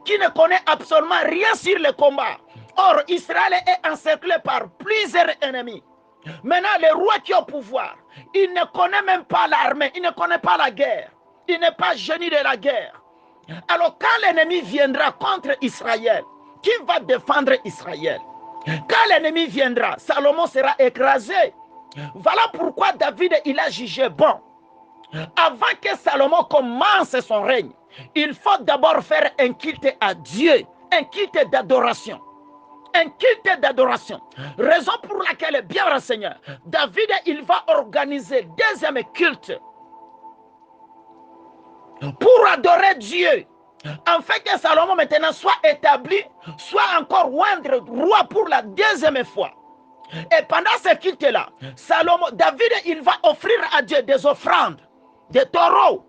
qui ne connaît absolument rien sur le combat. Or, Israël est encerclé par plusieurs ennemis. Maintenant, le roi qui est au pouvoir, il ne connaît même pas l'armée, il ne connaît pas la guerre, il n'est pas génie de la guerre. Alors, quand l'ennemi viendra contre Israël, qui va défendre Israël? Quand l'ennemi viendra, Salomon sera écrasé. Voilà pourquoi David, il a jugé bon. Avant que Salomon commence son règne, il faut d'abord faire un culte à Dieu, un culte d'adoration. un culte d'adoration. Raison pour laquelle, bien le Seigneur, David, il va organiser deuxième culte pour adorer Dieu. Afin que Salomon maintenant soit établi, soit encore oindre roi pour la deuxième fois. Et pendant ce culte-là, David, il va offrir à Dieu des offrandes, des taureaux.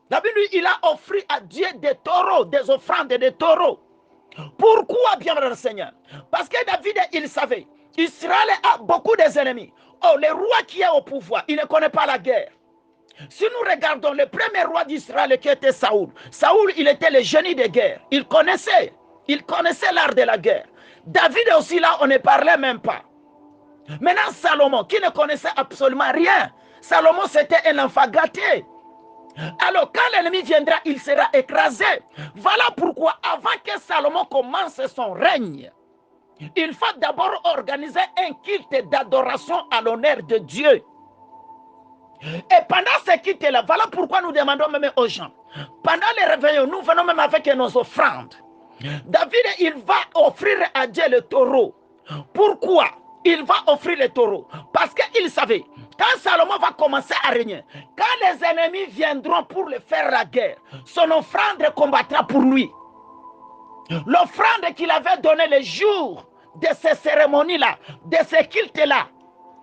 David, lui, il a offert à Dieu des taureaux, des offrandes des taureaux. Pourquoi, bien le Seigneur? Parce que David, il savait, Israël a beaucoup d'ennemis. Oh, le roi qui est au pouvoir, il ne connaît pas la guerre. Si nous regardons le premier roi d'Israël qui était Saoul, Saoul, il était le génie de guerre. Il connaissait l'art de la guerre. David aussi, là, on ne parlait même pas. Maintenant, Salomon, qui ne connaissait absolument rien, Salomon, c'était un enfant gâté. Alors, quand l'ennemi viendra, il sera écrasé. Voilà pourquoi, avant que Salomon commence son règne, il faut d'abord organiser un culte d'adoration à l'honneur de Dieu. Et pendant ce culte-là, voilà pourquoi nous demandons même aux gens, pendant les réveillons, nous venons même avec nos offrandes. David, il va offrir à Dieu le taureau. Pourquoi il va offrir le taureau? Parce qu'il savait, quand Salomon va commencer à régner, quand les ennemis viendront pour le faire la guerre, son offrande combattra pour lui. L'offrande qu'il avait donnée le jour de ces cérémonies-là, de ces cultes-là,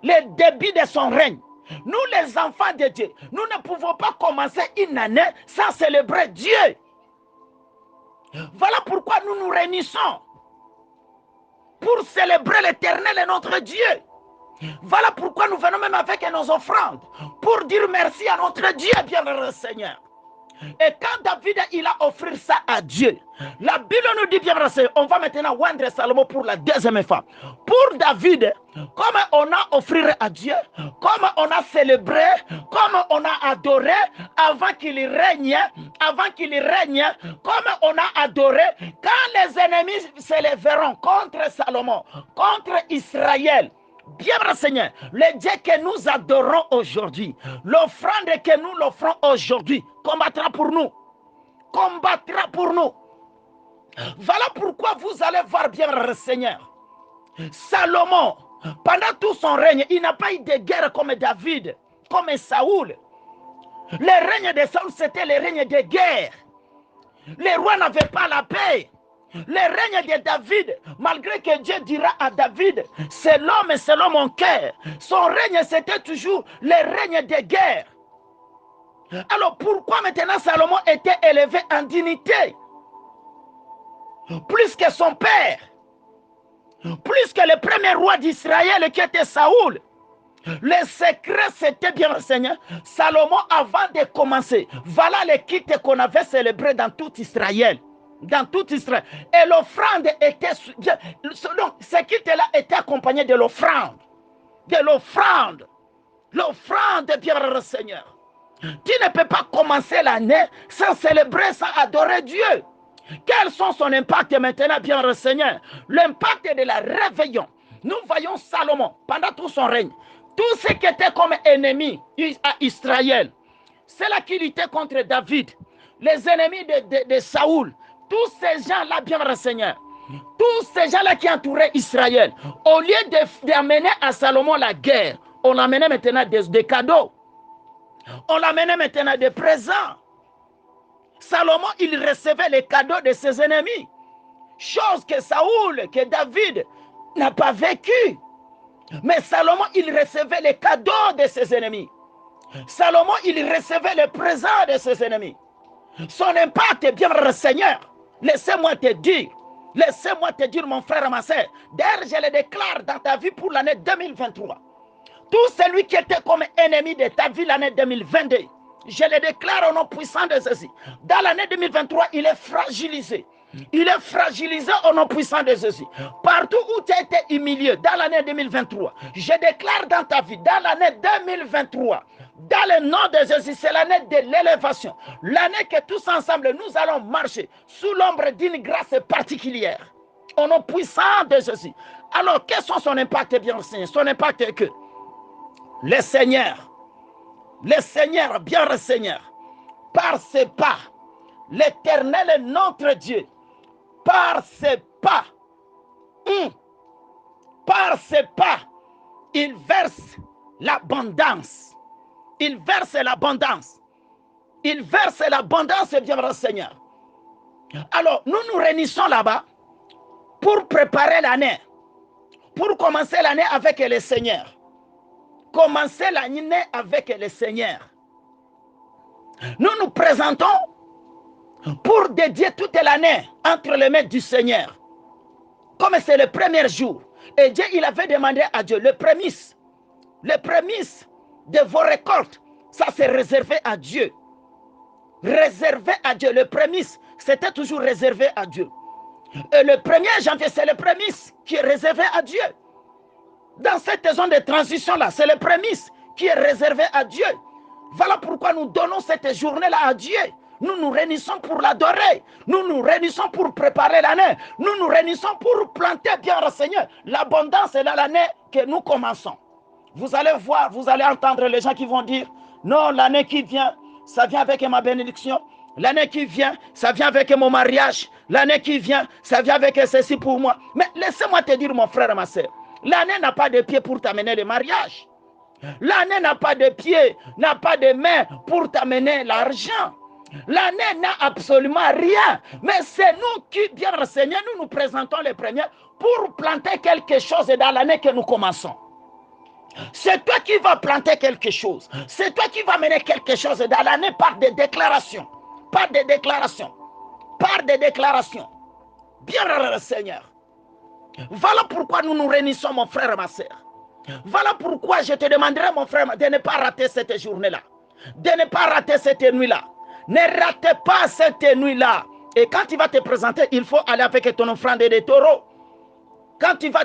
le début de son règne. Nous, les enfants de Dieu, nous ne pouvons pas commencer une année sans célébrer Dieu. Voilà pourquoi nous nous réunissons pour célébrer l'Éternel et notre Dieu. Voilà pourquoi nous venons même avec nos offrandes pour dire merci à notre Dieu, bien-aimé Seigneur. Et quand David, il a offert ça à Dieu, la Bible nous dit, bien sûr, on va maintenant oindre Salomon pour la deuxième fois. Pour David, comme on a offert à Dieu, comme on a célébré, comme on a adoré avant qu'il règne, comme on a adoré, quand les ennemis se lèveront contre Salomon, contre Israël, bien Seigneur, le Dieu que nous adorons aujourd'hui, l'offrande que nous l'offrons aujourd'hui, combattra pour nous. Combattra pour nous. Voilà pourquoi vous allez voir bien Seigneur. Salomon, pendant tout son règne, il n'a pas eu de guerre comme David, comme Saoul. Le règne de Saoul, c'était le règne de guerre. Les rois n'avaient pas la paix. Le règne de David, malgré que Dieu dira à David, c'est l'homme selon mon cœur. Son règne, c'était toujours le règne de guerre. Alors pourquoi maintenant Salomon était élevé en dignité? Plus que son père, plus que le premier roi d'Israël qui était Saoul. Le secret, c'était bien, Seigneur, Salomon, avant de commencer, voilà le culte qu'on avait célébré dans tout Israël. Dans tout Israël. Et l'offrande était... Donc, ce culte-là était accompagné de l'offrande. De l'offrande. L'offrande, bien, Seigneur. Tu ne peux pas commencer l'année sans célébrer, sans adorer Dieu. Quels sont son impact maintenant, bien, le Seigneur? L'impact de la réveillon. Nous voyons Salomon, pendant tout son règne, tout ce qui était comme ennemi à Israël, c'est là qu'il luttait contre David, les ennemis de Saoul, tous ces gens-là, bien, le Seigneur, tous ces gens-là qui entouraient Israël, au lieu d'amener à Salomon la guerre, on l'amenait maintenant des cadeaux, on l'amenait maintenant des présents. Salomon, il recevait les cadeaux de ses ennemis. Chose que Saoul, que David n'a pas vécu. Mais Salomon, il recevait les cadeaux de ses ennemis. Salomon, il recevait les présents de ses ennemis. Son impact est bien le Seigneur. Laissez-moi te dire, mon frère et ma soeur. D'ailleurs, je le déclare dans ta vie pour l'année 2023. Tout celui qui était comme ennemi de ta vie l'année 2022, je le déclare au nom puissant de ceci. Dans l'année 2023, il est fragilisé. Il est fragilisé au nom puissant de ceci. Partout où tu as été humilié dans l'année 2023, je déclare dans ta vie, dans l'année 2023, dans le nom de Jésus, c'est l'année de l'élévation. L'année que tous ensemble, nous allons marcher sous l'ombre d'une grâce particulière. Au nom puissant de Jésus. Alors, quels sont son impact, bien Seigneur? Son impact est que le Seigneur, bien le Seigneur, par ses pas, l'Éternel est notre Dieu, par ses pas, Par ses pas, il verse l'abondance. Il verse l'abondance. Il verse l'abondance, bien le Seigneur. Alors, nous nous réunissons là-bas pour préparer l'année. Pour commencer l'année avec le Seigneur. Commencer l'année avec le Seigneur. Nous nous présentons pour dédier toute l'année entre les mains du Seigneur. Comme c'est le premier jour. Et Dieu, il avait demandé à Dieu le prémisse de vos récoltes. Ça, c'est réservé à Dieu. Réservé à Dieu. Le prémisse, c'était toujours réservé à Dieu. Et le 1er janvier, c'est le prémisse qui est réservé à Dieu. Dans cette zone de transition-là, c'est le prémisse qui est réservé à Dieu. Voilà pourquoi nous donnons cette journée-là à Dieu. Nous nous réunissons pour l'adorer. Nous nous réunissons pour préparer l'année. Nous nous réunissons pour planter, bien le Seigneur. L'abondance est dans l'année que nous commençons. Vous allez voir, vous allez entendre les gens qui vont dire, non, l'année qui vient, ça vient avec ma bénédiction. L'année qui vient, ça vient avec mon mariage. L'année qui vient, ça vient avec ceci pour moi. Mais laissez-moi te dire, mon frère et ma soeur, l'année n'a pas de pied pour t'amener le mariage. L'année n'a pas de pied, n'a pas de main pour t'amener l'argent. L'année n'a absolument rien. Mais c'est nous qui, bien le Seigneur, nous nous présentons les premiers pour planter quelque chose dans l'année que nous commençons. C'est toi qui vas planter quelque chose. C'est toi qui vas mener quelque chose dans l'année par des déclarations. Par des déclarations. Par des déclarations. Bien le Seigneur. Voilà pourquoi nous nous réunissons, mon frère et ma soeur. Voilà pourquoi je te demanderai, mon frère, de ne pas rater cette journée-là. De ne pas rater cette nuit-là. Ne rate pas cette nuit-là. Et quand tu vas te présenter, il faut aller avec ton offrande de taureaux. Quand tu vas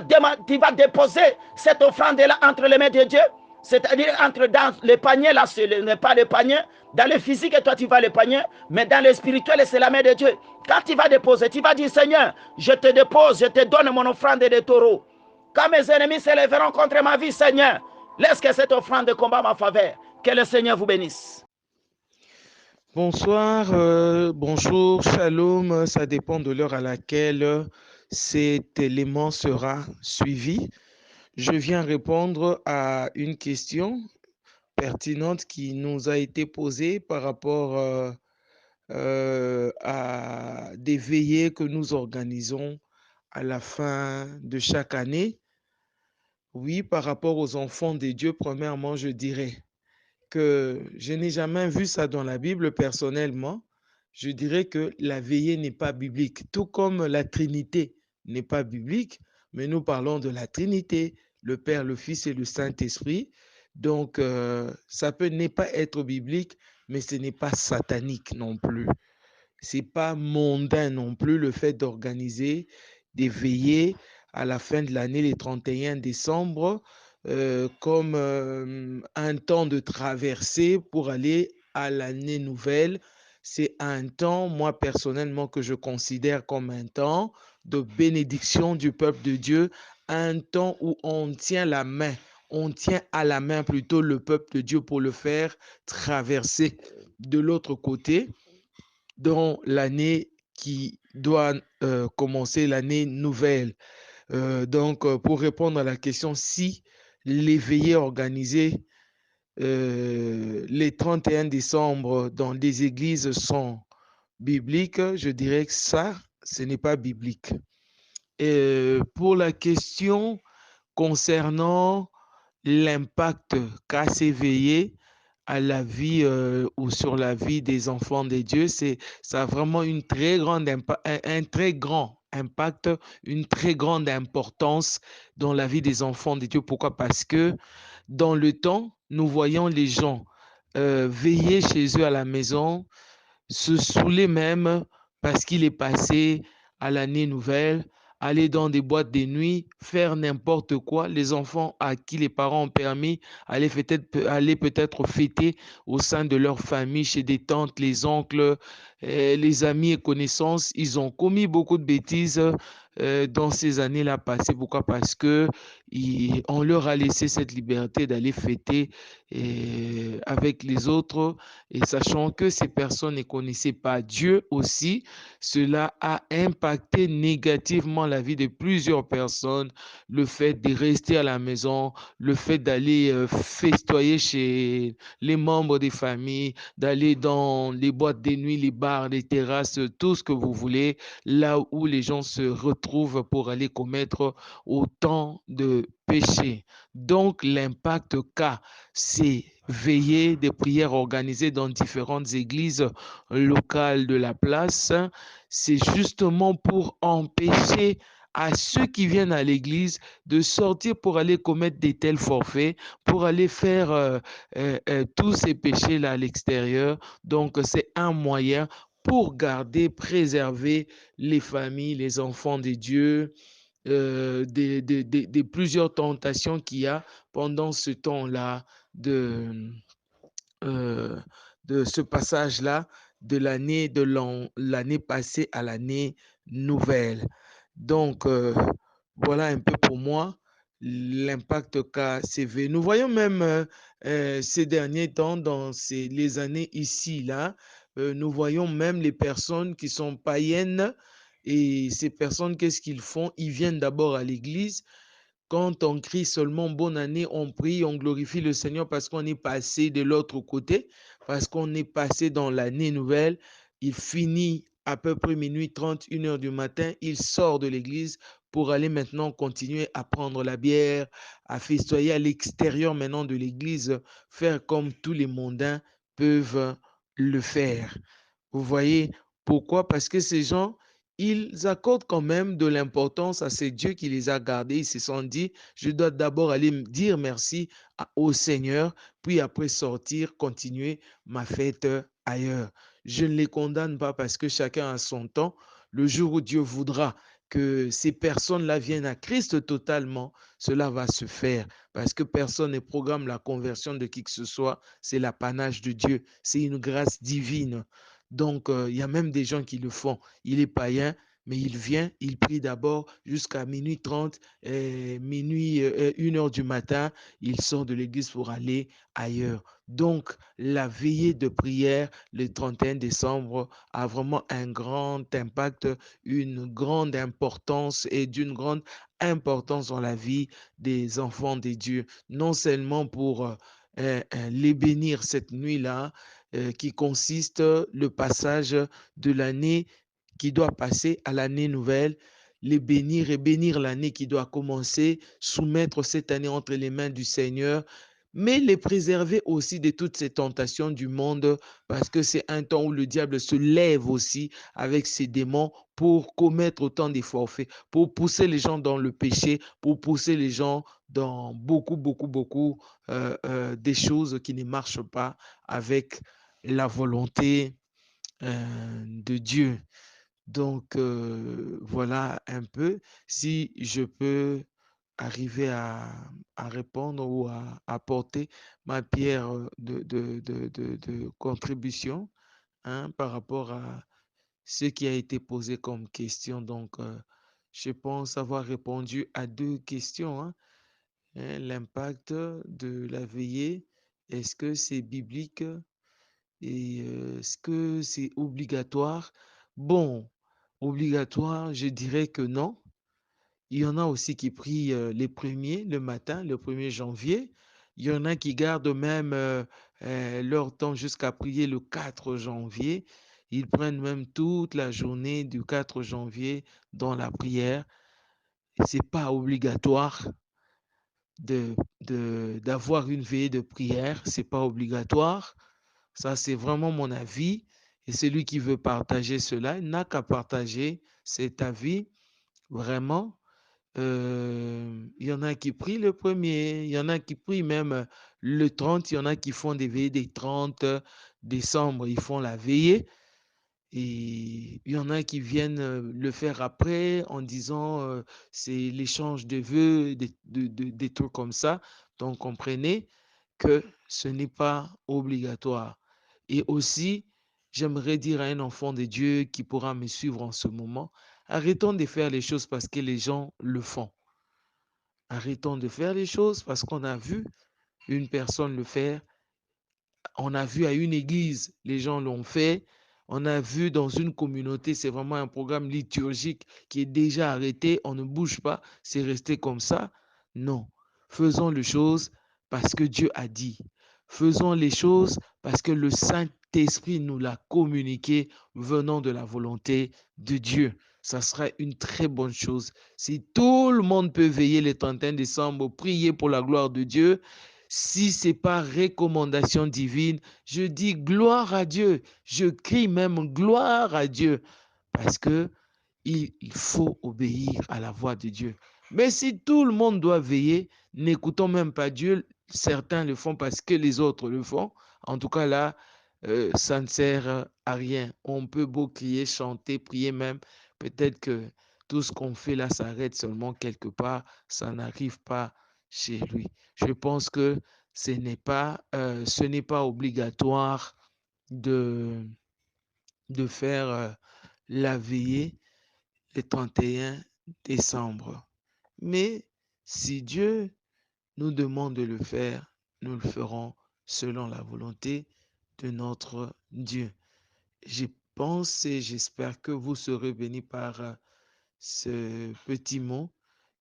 déposer cette offrande-là entre les mains de Dieu, c'est-à-dire entre dans le panier, là, ce n'est pas le panier. Dans le physique, toi, tu vas le panier, mais dans le spirituel, c'est la main de Dieu. Quand tu vas déposer, tu vas dire, Seigneur, je te dépose, je te donne mon offrande de taureau. Quand mes ennemis se lèveront contre ma vie, Seigneur, laisse que cette offrande de combat ma faveur. Que le Seigneur vous bénisse. Bonsoir, bonjour, shalom, ça dépend de l'heure à laquelle cet élément sera suivi. Je viens répondre à une question pertinente qui nous a été posée par rapport à des veillées que nous organisons à la fin de chaque année. Oui, par rapport aux enfants de Dieu, premièrement, je dirais que je n'ai jamais vu ça dans la Bible personnellement. Je dirais que la veillée n'est pas biblique, tout comme la Trinité n'est pas biblique, mais nous parlons de la Trinité, le Père, le Fils et le Saint-Esprit. Donc, ça peut ne pas être biblique, mais ce n'est pas satanique non plus. Ce n'est pas mondain non plus le fait d'organiser des veillées à la fin de l'année, les 31 décembre, comme un temps de traversée pour aller à l'année nouvelle. C'est un temps, moi personnellement, que je considère comme un temps de bénédiction du peuple de Dieu, un temps où on tient la main, on tient à la main plutôt le peuple de Dieu pour le faire traverser de l'autre côté dans l'année qui doit commencer, l'année nouvelle. Donc, pour répondre à la question, si les veillées organisées les 31 décembre dans des églises sont bibliques, je dirais que ça, ce n'est pas biblique. Et pour la question concernant l'impact qu'a ces veillées à la vie ou sur la vie des enfants de Dieu, ça a vraiment un très grand impact, une très grande importance dans la vie des enfants de Dieu. Pourquoi? Parce que dans le temps, nous voyons les gens veiller chez eux à la maison, se saouler même parce qu'il est passé à l'année nouvelle, aller dans des boîtes de nuit, faire n'importe quoi. Les enfants à qui les parents ont permis aller peut-être fêter au sein de leur famille, chez des tantes, les oncles, les amis et connaissances, ils ont commis beaucoup de bêtises dans ces années-là passées. Pourquoi? Parce que on leur a laissé cette liberté d'aller fêter avec les autres, et sachant que ces personnes ne connaissaient pas Dieu aussi, cela a impacté négativement la vie de plusieurs personnes. Le fait de rester à la maison, le fait d'aller festoyer chez les membres des familles, d'aller dans les boîtes de nuit, les bars, les terrasses, tout ce que vous voulez, là où les gens se retrouvent pour aller commettre autant de péchés. Donc, l'impact qu'a ces veillées des prières organisées dans différentes églises locales de la place, c'est justement pour empêcher à ceux qui viennent à l'église de sortir pour aller commettre de tels forfaits, pour aller faire tous ces péchés-là à l'extérieur. Donc, c'est un moyen pour garder, préserver les familles, les enfants de Dieu, des plusieurs tentations qu'il y a pendant ce temps-là de, euh, de ce passage-là de l'année passée à l'année nouvelle. Donc, voilà un peu pour moi l'impact qu'a CV. Nous voyons même ces derniers temps, dans les années ici, là, nous voyons même les personnes qui sont païennes, et ces personnes, qu'est-ce qu'ils font? Ils viennent d'abord à l'église. Quand on crie seulement bonne année, on prie, on glorifie le Seigneur parce qu'on est passé de l'autre côté, parce qu'on est passé dans l'année nouvelle. Il finit à peu près minuit 30, 1 heure du matin. Il sort de l'église pour aller maintenant continuer à prendre la bière, à festoyer à l'extérieur maintenant de l'église, faire comme tous les mondains peuvent le faire. Vous voyez pourquoi? Parce que ces gens, ils accordent quand même de l'importance à ces dieux qui les a gardés. Ils se sont dit, je dois d'abord aller dire merci au Seigneur, puis après sortir, continuer ma fête ailleurs. Je ne les condamne pas parce que chacun a son temps. Le jour où Dieu voudra que ces personnes-là viennent à Christ totalement, cela va se faire parce que personne ne programme la conversion de qui que ce soit. C'est l'apanage de Dieu. C'est une grâce divine. Donc, il y a même des gens qui le font. Il est païen, mais il vient, il prie d'abord jusqu'à minuit 30, minuit, 1 heure du matin, il sort de l'église pour aller ailleurs. Donc, la veillée de prière le 31 décembre a vraiment un grand impact, une grande importance et d'une grande importance dans la vie des enfants de Dieu. Non seulement pour les bénir cette nuit-là, qui consiste le passage de l'année qui doit passer à l'année nouvelle, les bénir et bénir l'année qui doit commencer, soumettre cette année entre les mains du Seigneur, mais les préserver aussi de toutes ces tentations du monde, parce que c'est un temps où le diable se lève aussi avec ses démons pour commettre autant de forfaits, pour pousser les gens dans le péché, pour pousser les gens dans beaucoup des choses qui ne marchent pas avec la volonté de Dieu. Donc, voilà un peu si je peux arriver à répondre ou à apporter ma pierre de contribution, hein, par rapport à ce qui a été posé comme question. Donc, je pense avoir répondu à 2 questions, hein. L'impact de la veillée, est-ce que c'est biblique? Et est-ce que c'est obligatoire? Bon, obligatoire, je dirais que non. Il y en a aussi qui prient les premiers, le matin, le 1er janvier. Il y en a qui gardent même leur temps jusqu'à prier le 4 janvier. Ils prennent même toute la journée du 4 janvier dans la prière. C'est pas obligatoire d'avoir une veillée de prière. C'est pas obligatoire. Ça, c'est vraiment mon avis. Et celui qui veut partager cela, il n'a qu'à partager cet avis. Vraiment, il y en a qui prient le 1er, il y en a qui prient même le 30, il y en a qui font des veillées des 30 décembre, ils font la veillée. Et il y en a qui viennent le faire après en disant c'est l'échange de vœux, des trucs comme ça. Donc, comprenez que ce n'est pas obligatoire. Et aussi, j'aimerais dire à un enfant de Dieu qui pourra me suivre en ce moment, arrêtons de faire les choses parce que les gens le font. Arrêtons de faire les choses parce qu'on a vu une personne le faire. On a vu à une église, les gens l'ont fait. On a vu dans une communauté, c'est vraiment un programme liturgique qui est déjà arrêté. On ne bouge pas, c'est resté comme ça. Non, faisons les choses parce que Dieu a dit. Faisons les choses parce que le Saint-Esprit nous l'a communiqué venant de la volonté de Dieu. Ça sera une très bonne chose. Si tout le monde peut veiller le 31 décembre, prier pour la gloire de Dieu, si c'est par recommandation divine, je dis gloire à Dieu. Je crie même gloire à Dieu parce que il faut obéir à la voix de Dieu. Mais si tout le monde doit veiller, n'écoutons même pas Dieu. Certains le font parce que les autres le font. En tout cas, là, ça ne sert à rien. On peut beau crier, chanter, prier même. Peut-être que tout ce qu'on fait là s'arrête seulement quelque part. Ça n'arrive pas chez lui. Je pense que ce n'est pas obligatoire de, de faire la veillée le 31 décembre. Mais si Dieu nous demande de le faire, nous le ferons selon la volonté de notre Dieu. Je pense et j'espère que vous serez bénis par ce petit mot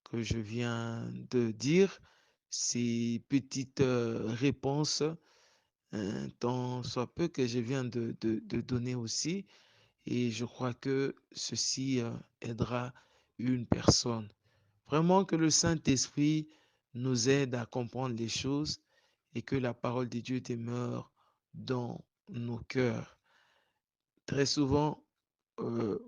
que je viens de dire, ces petites réponses, tant soit peu que je viens de donner aussi. Et je crois que ceci aidera une personne. Vraiment que le Saint-Esprit nous aide à comprendre les choses et que la parole de Dieu demeure dans nos cœurs. Très souvent, euh,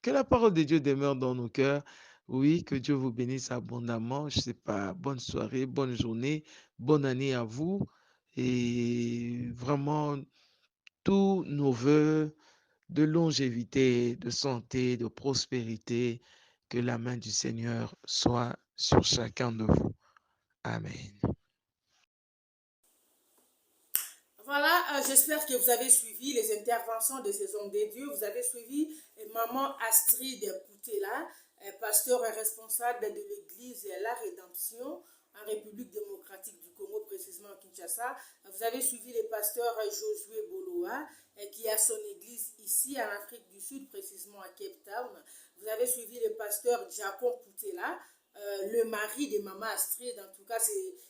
que la parole de Dieu demeure dans nos cœurs. Oui, que Dieu vous bénisse abondamment. Je ne sais pas, bonne soirée, bonne journée, bonne année à vous. Et vraiment, tous nos voeux de longévité, de santé, de prospérité, que la main du Seigneur soit sur chacun de vous. Amen. Voilà, j'espère que vous avez suivi les interventions de ces hommes de Dieu. Vous avez suivi Maman Astrid Poutela, pasteur et responsable de l'église La Rédemption en République démocratique du Congo, précisément à Kinshasa. Vous avez suivi le pasteur Josué Boloa, qui a son église ici en Afrique du Sud, précisément à Cape Town. Vous avez suivi le pasteur Jacob Poutela, le mari de Maman Astrid. En tout cas,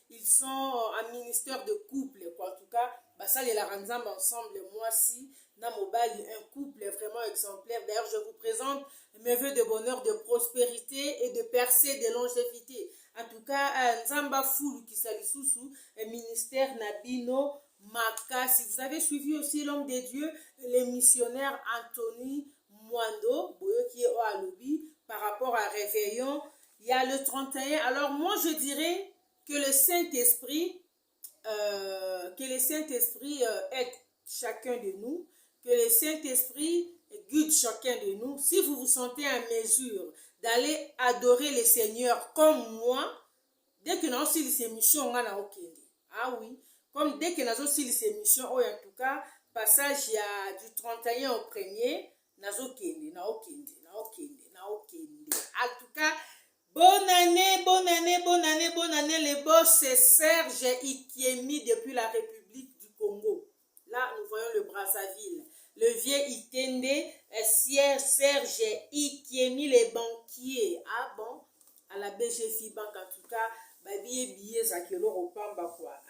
ils sont un ministère de couple, quoi. En tout cas, ça les la ensemble moi si Namobali, un couple vraiment exemplaire. D'ailleurs, je vous présente mes voeux de bonheur, de prospérité et de percée, de longévité. En tout cas, Nzamba Foulou qui Salisusu, ministère Nabino Maka. Si vous avez suivi aussi l'homme de Dieu, le missionnaire Anthony Mwando, qui est au Alobi, par rapport à Réveillon, il y a le 31. Alors moi, je dirais que le Saint-Esprit aide chacun de nous, que le Saint-Esprit guide chacun de nous. Si vous vous sentez en mesure d'aller adorer le Seigneur comme moi, dès que nous avons aussi ces missions, on a ah oui, comme dès que nous avons aussi ces missions, en tout cas, passage du 31 au 1er, en tout cas, bonne année, bonne année, bonne année, bonne année. Le boss, c'est Serge Ikiemi depuis la République du Congo. Là, nous voyons le Brazzaville. Le vieux Itende, Serge Ikiemi, les banquiers. Ah bon? À la BGFI Bank, en tout cas, billet Zakelo Opamba, quoi.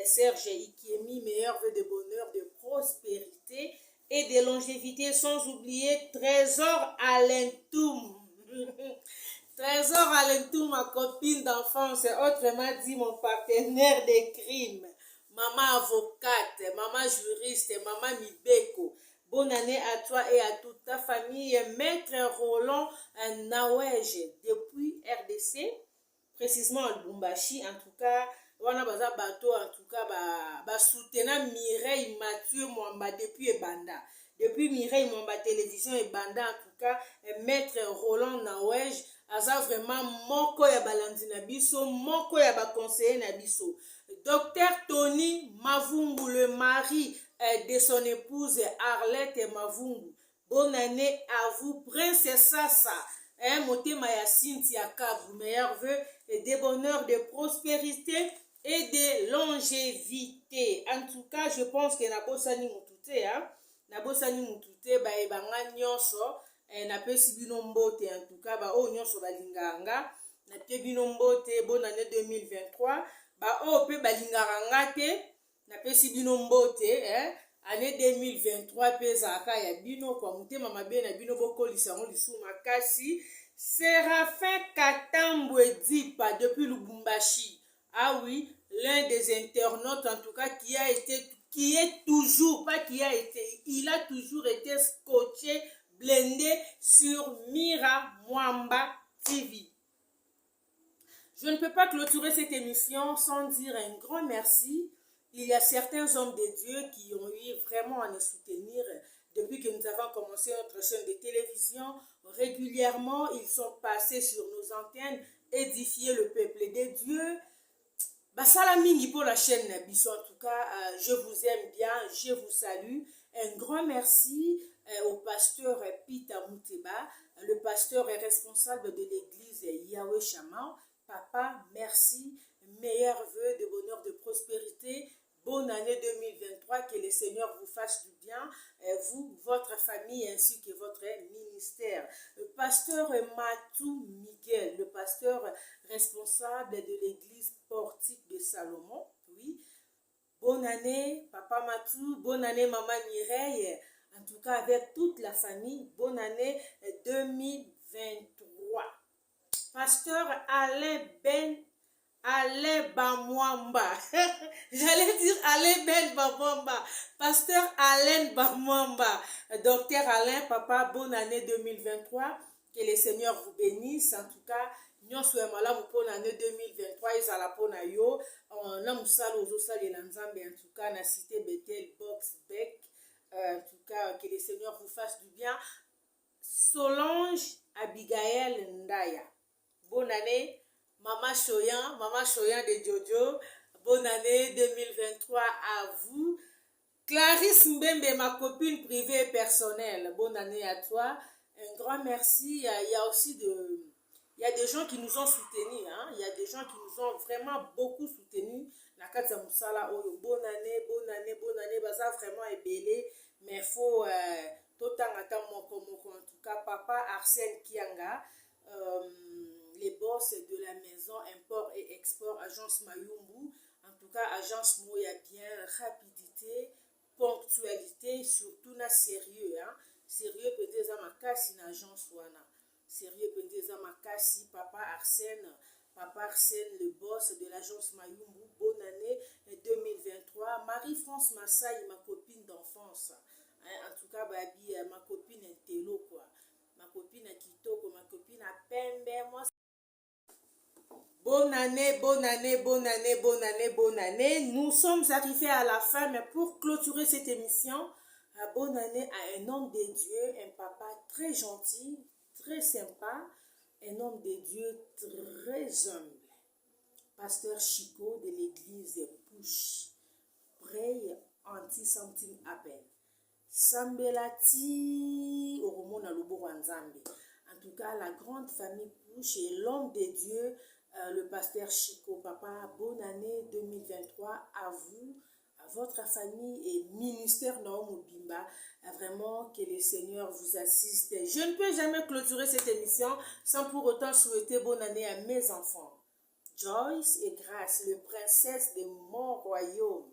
Serge Ikiemi, meilleur vœu de bonheur, de prospérité et de longévité, sans oublier Trésor Alentoum. Trésor Alentoum, ma copine d'enfance, autrement dit mon partenaire de crime, maman avocate, maman juriste, maman Mibeko. Bonne année à toi et à toute ta famille. Maître Roland Nawege depuis RDC, précisément à Lubumbashi. En tout cas, wana baza bateau, en tout cas, soutenant Mireille Mathieu Mwamba depuis Ebanda. Depuis Mireille Mwamba Télévision Ebanda, en tout cas, Maître Roland Nawege, aza vraiment moko ya balandi na biso, moko ya ba conseiller na biso. Docteur Tony Mavumbu, le mari de son épouse Arlette Mavungu. Bonne année à vous, Princesse Sassa. Motema ya Cynthia Kabu, meilleurs vœux et des bonheurs, de prospérité et de longévité. En tout cas, je pense que nabosani mutute, nabosani mutute, ba ebanga nyonso, na pesi bino mbote, en tout cas, ba o nyonso balinganga, na pe bino mbote, bonne année 2023, ba o pe balinganga te, na pesi bino mbote, année 2023 pesa aka ya bino kwa mutema mabe na bino bokolisa ngo lisu makasi. Séraphin Katambwe Dipa depuis Lubumbashi. Ah oui, l'un des internautes en tout cas il a toujours été scotché, blindé sur Mira Mwamba TV. Je ne peux pas clôturer cette émission sans dire un grand merci. Il y a certains hommes de Dieu qui ont eu vraiment à nous soutenir depuis que nous avons commencé notre chaîne de télévision. Régulièrement, ils sont passés sur nos antennes, édifier le peuple de Dieu. Basalamingi pour la chaîne Nabiso. En tout cas, je vous aime bien, je vous salue. Un grand merci au pasteur Peter Mouteba, le pasteur est responsable de l'église Yahweh Shaman. Papa, merci. Meilleurs vœux de bonheur, de prospérité. Bonne année 2023, que le Seigneur vous fasse du bien, vous, votre famille ainsi que votre ministère. Le pasteur Matou Miguel, le pasteur responsable de l'église portique de Salomon, oui. Bonne année, Papa Matou, bonne année, Maman Mireille, en tout cas avec toute la famille, bonne année 2023. Pasteur Alain Bamwamba. J'allais dire Alain Ben Bamwamba. Pasteur Alain Bamwamba. Docteur Alain, papa, bonne année 2023. Que le Seigneur vous bénisse. En tout cas, nous sommes là pour l'année 2023. Ils sont là pour nous. On a musalo aux osali l'ensemble. En tout cas, na cité Bethel Box Beck. En tout cas, que le Seigneur vous fasse du bien. Solange Abigail Ndaya. Bonne année. Maman Choyan de Jojo, bonne année 2023 à vous. Clarisse Mbembe, ma copine privée et personnelle, bonne année à toi. Un grand merci. Il y a aussi des gens qui nous ont soutenus. Il y a des gens qui nous ont vraiment beaucoup soutenus. Nakata Moussala, bonne année. Ça vraiment est belé. Mais il faut tout en tout cas, papa Arsène Kianga. Les boss de la maison import et export, agence Mayumbu, en tout cas agence Moya bien, rapidité, ponctualité, surtout na sérieux, sérieux peut-être à ma casse une agence wana, sérieux peut-être à ma casse papa Arsène, le boss de l'agence Mayumbu, bonne année 2023, Marie-France Massaï, ma copine d'enfance, en tout cas babi, ma copine intello quoi, ma copine à Kitoko, ma copine à Pembe, moi. Bonne année. Nous sommes arrivés à la fin, mais pour clôturer cette émission, bonne année à un homme de Dieu, un papa très gentil, très sympa, un homme de Dieu très humble. Pasteur Chico de l'église Push, Prey anti-centime appel. Sambelati Oromona Lobo Wanzambe. En tout cas, la grande famille Push et l'homme de Dieu, le pasteur Chico. Papa, bonne année 2023 à vous, à votre famille et ministère Naomo Bimba. Vraiment que le Seigneur vous assiste. Je ne peux jamais clôturer cette émission sans pour autant souhaiter bonne année à mes enfants. Joyce et Grace, les princesses de mon royaume.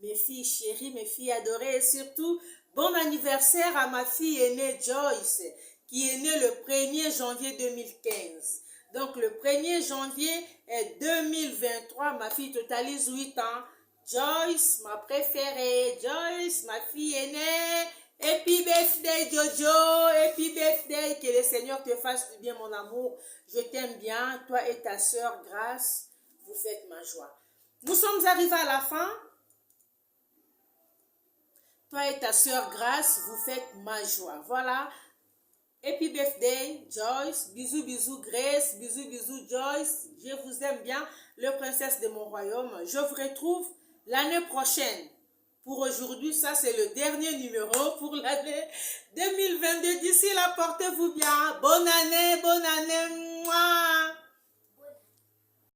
Mes filles chéries, mes filles adorées et surtout, bon anniversaire à ma fille aînée Joyce, qui est née le 1er janvier 2015. Donc le 1er janvier 2023, ma fille totalise 8 ans. Joyce, ma préférée, Joyce, ma fille aînée. Happy birthday Jojo, happy birthday, que le Seigneur te fasse du bien mon amour. Je t'aime bien, toi et ta sœur Grace, vous faites ma joie. Nous sommes arrivés à la fin. Toi et ta sœur Grace, vous faites ma joie. Voilà. Happy birthday, Joyce. Bisous, bisous, Grace. Bisous, bisous, Joyce. Je vous aime bien, le princesse de mon royaume. Je vous retrouve l'année prochaine pour aujourd'hui. Ça, c'est le dernier numéro pour l'année 2022. D'ici là, portez-vous bien. Bonne année, bonne année. Mouah.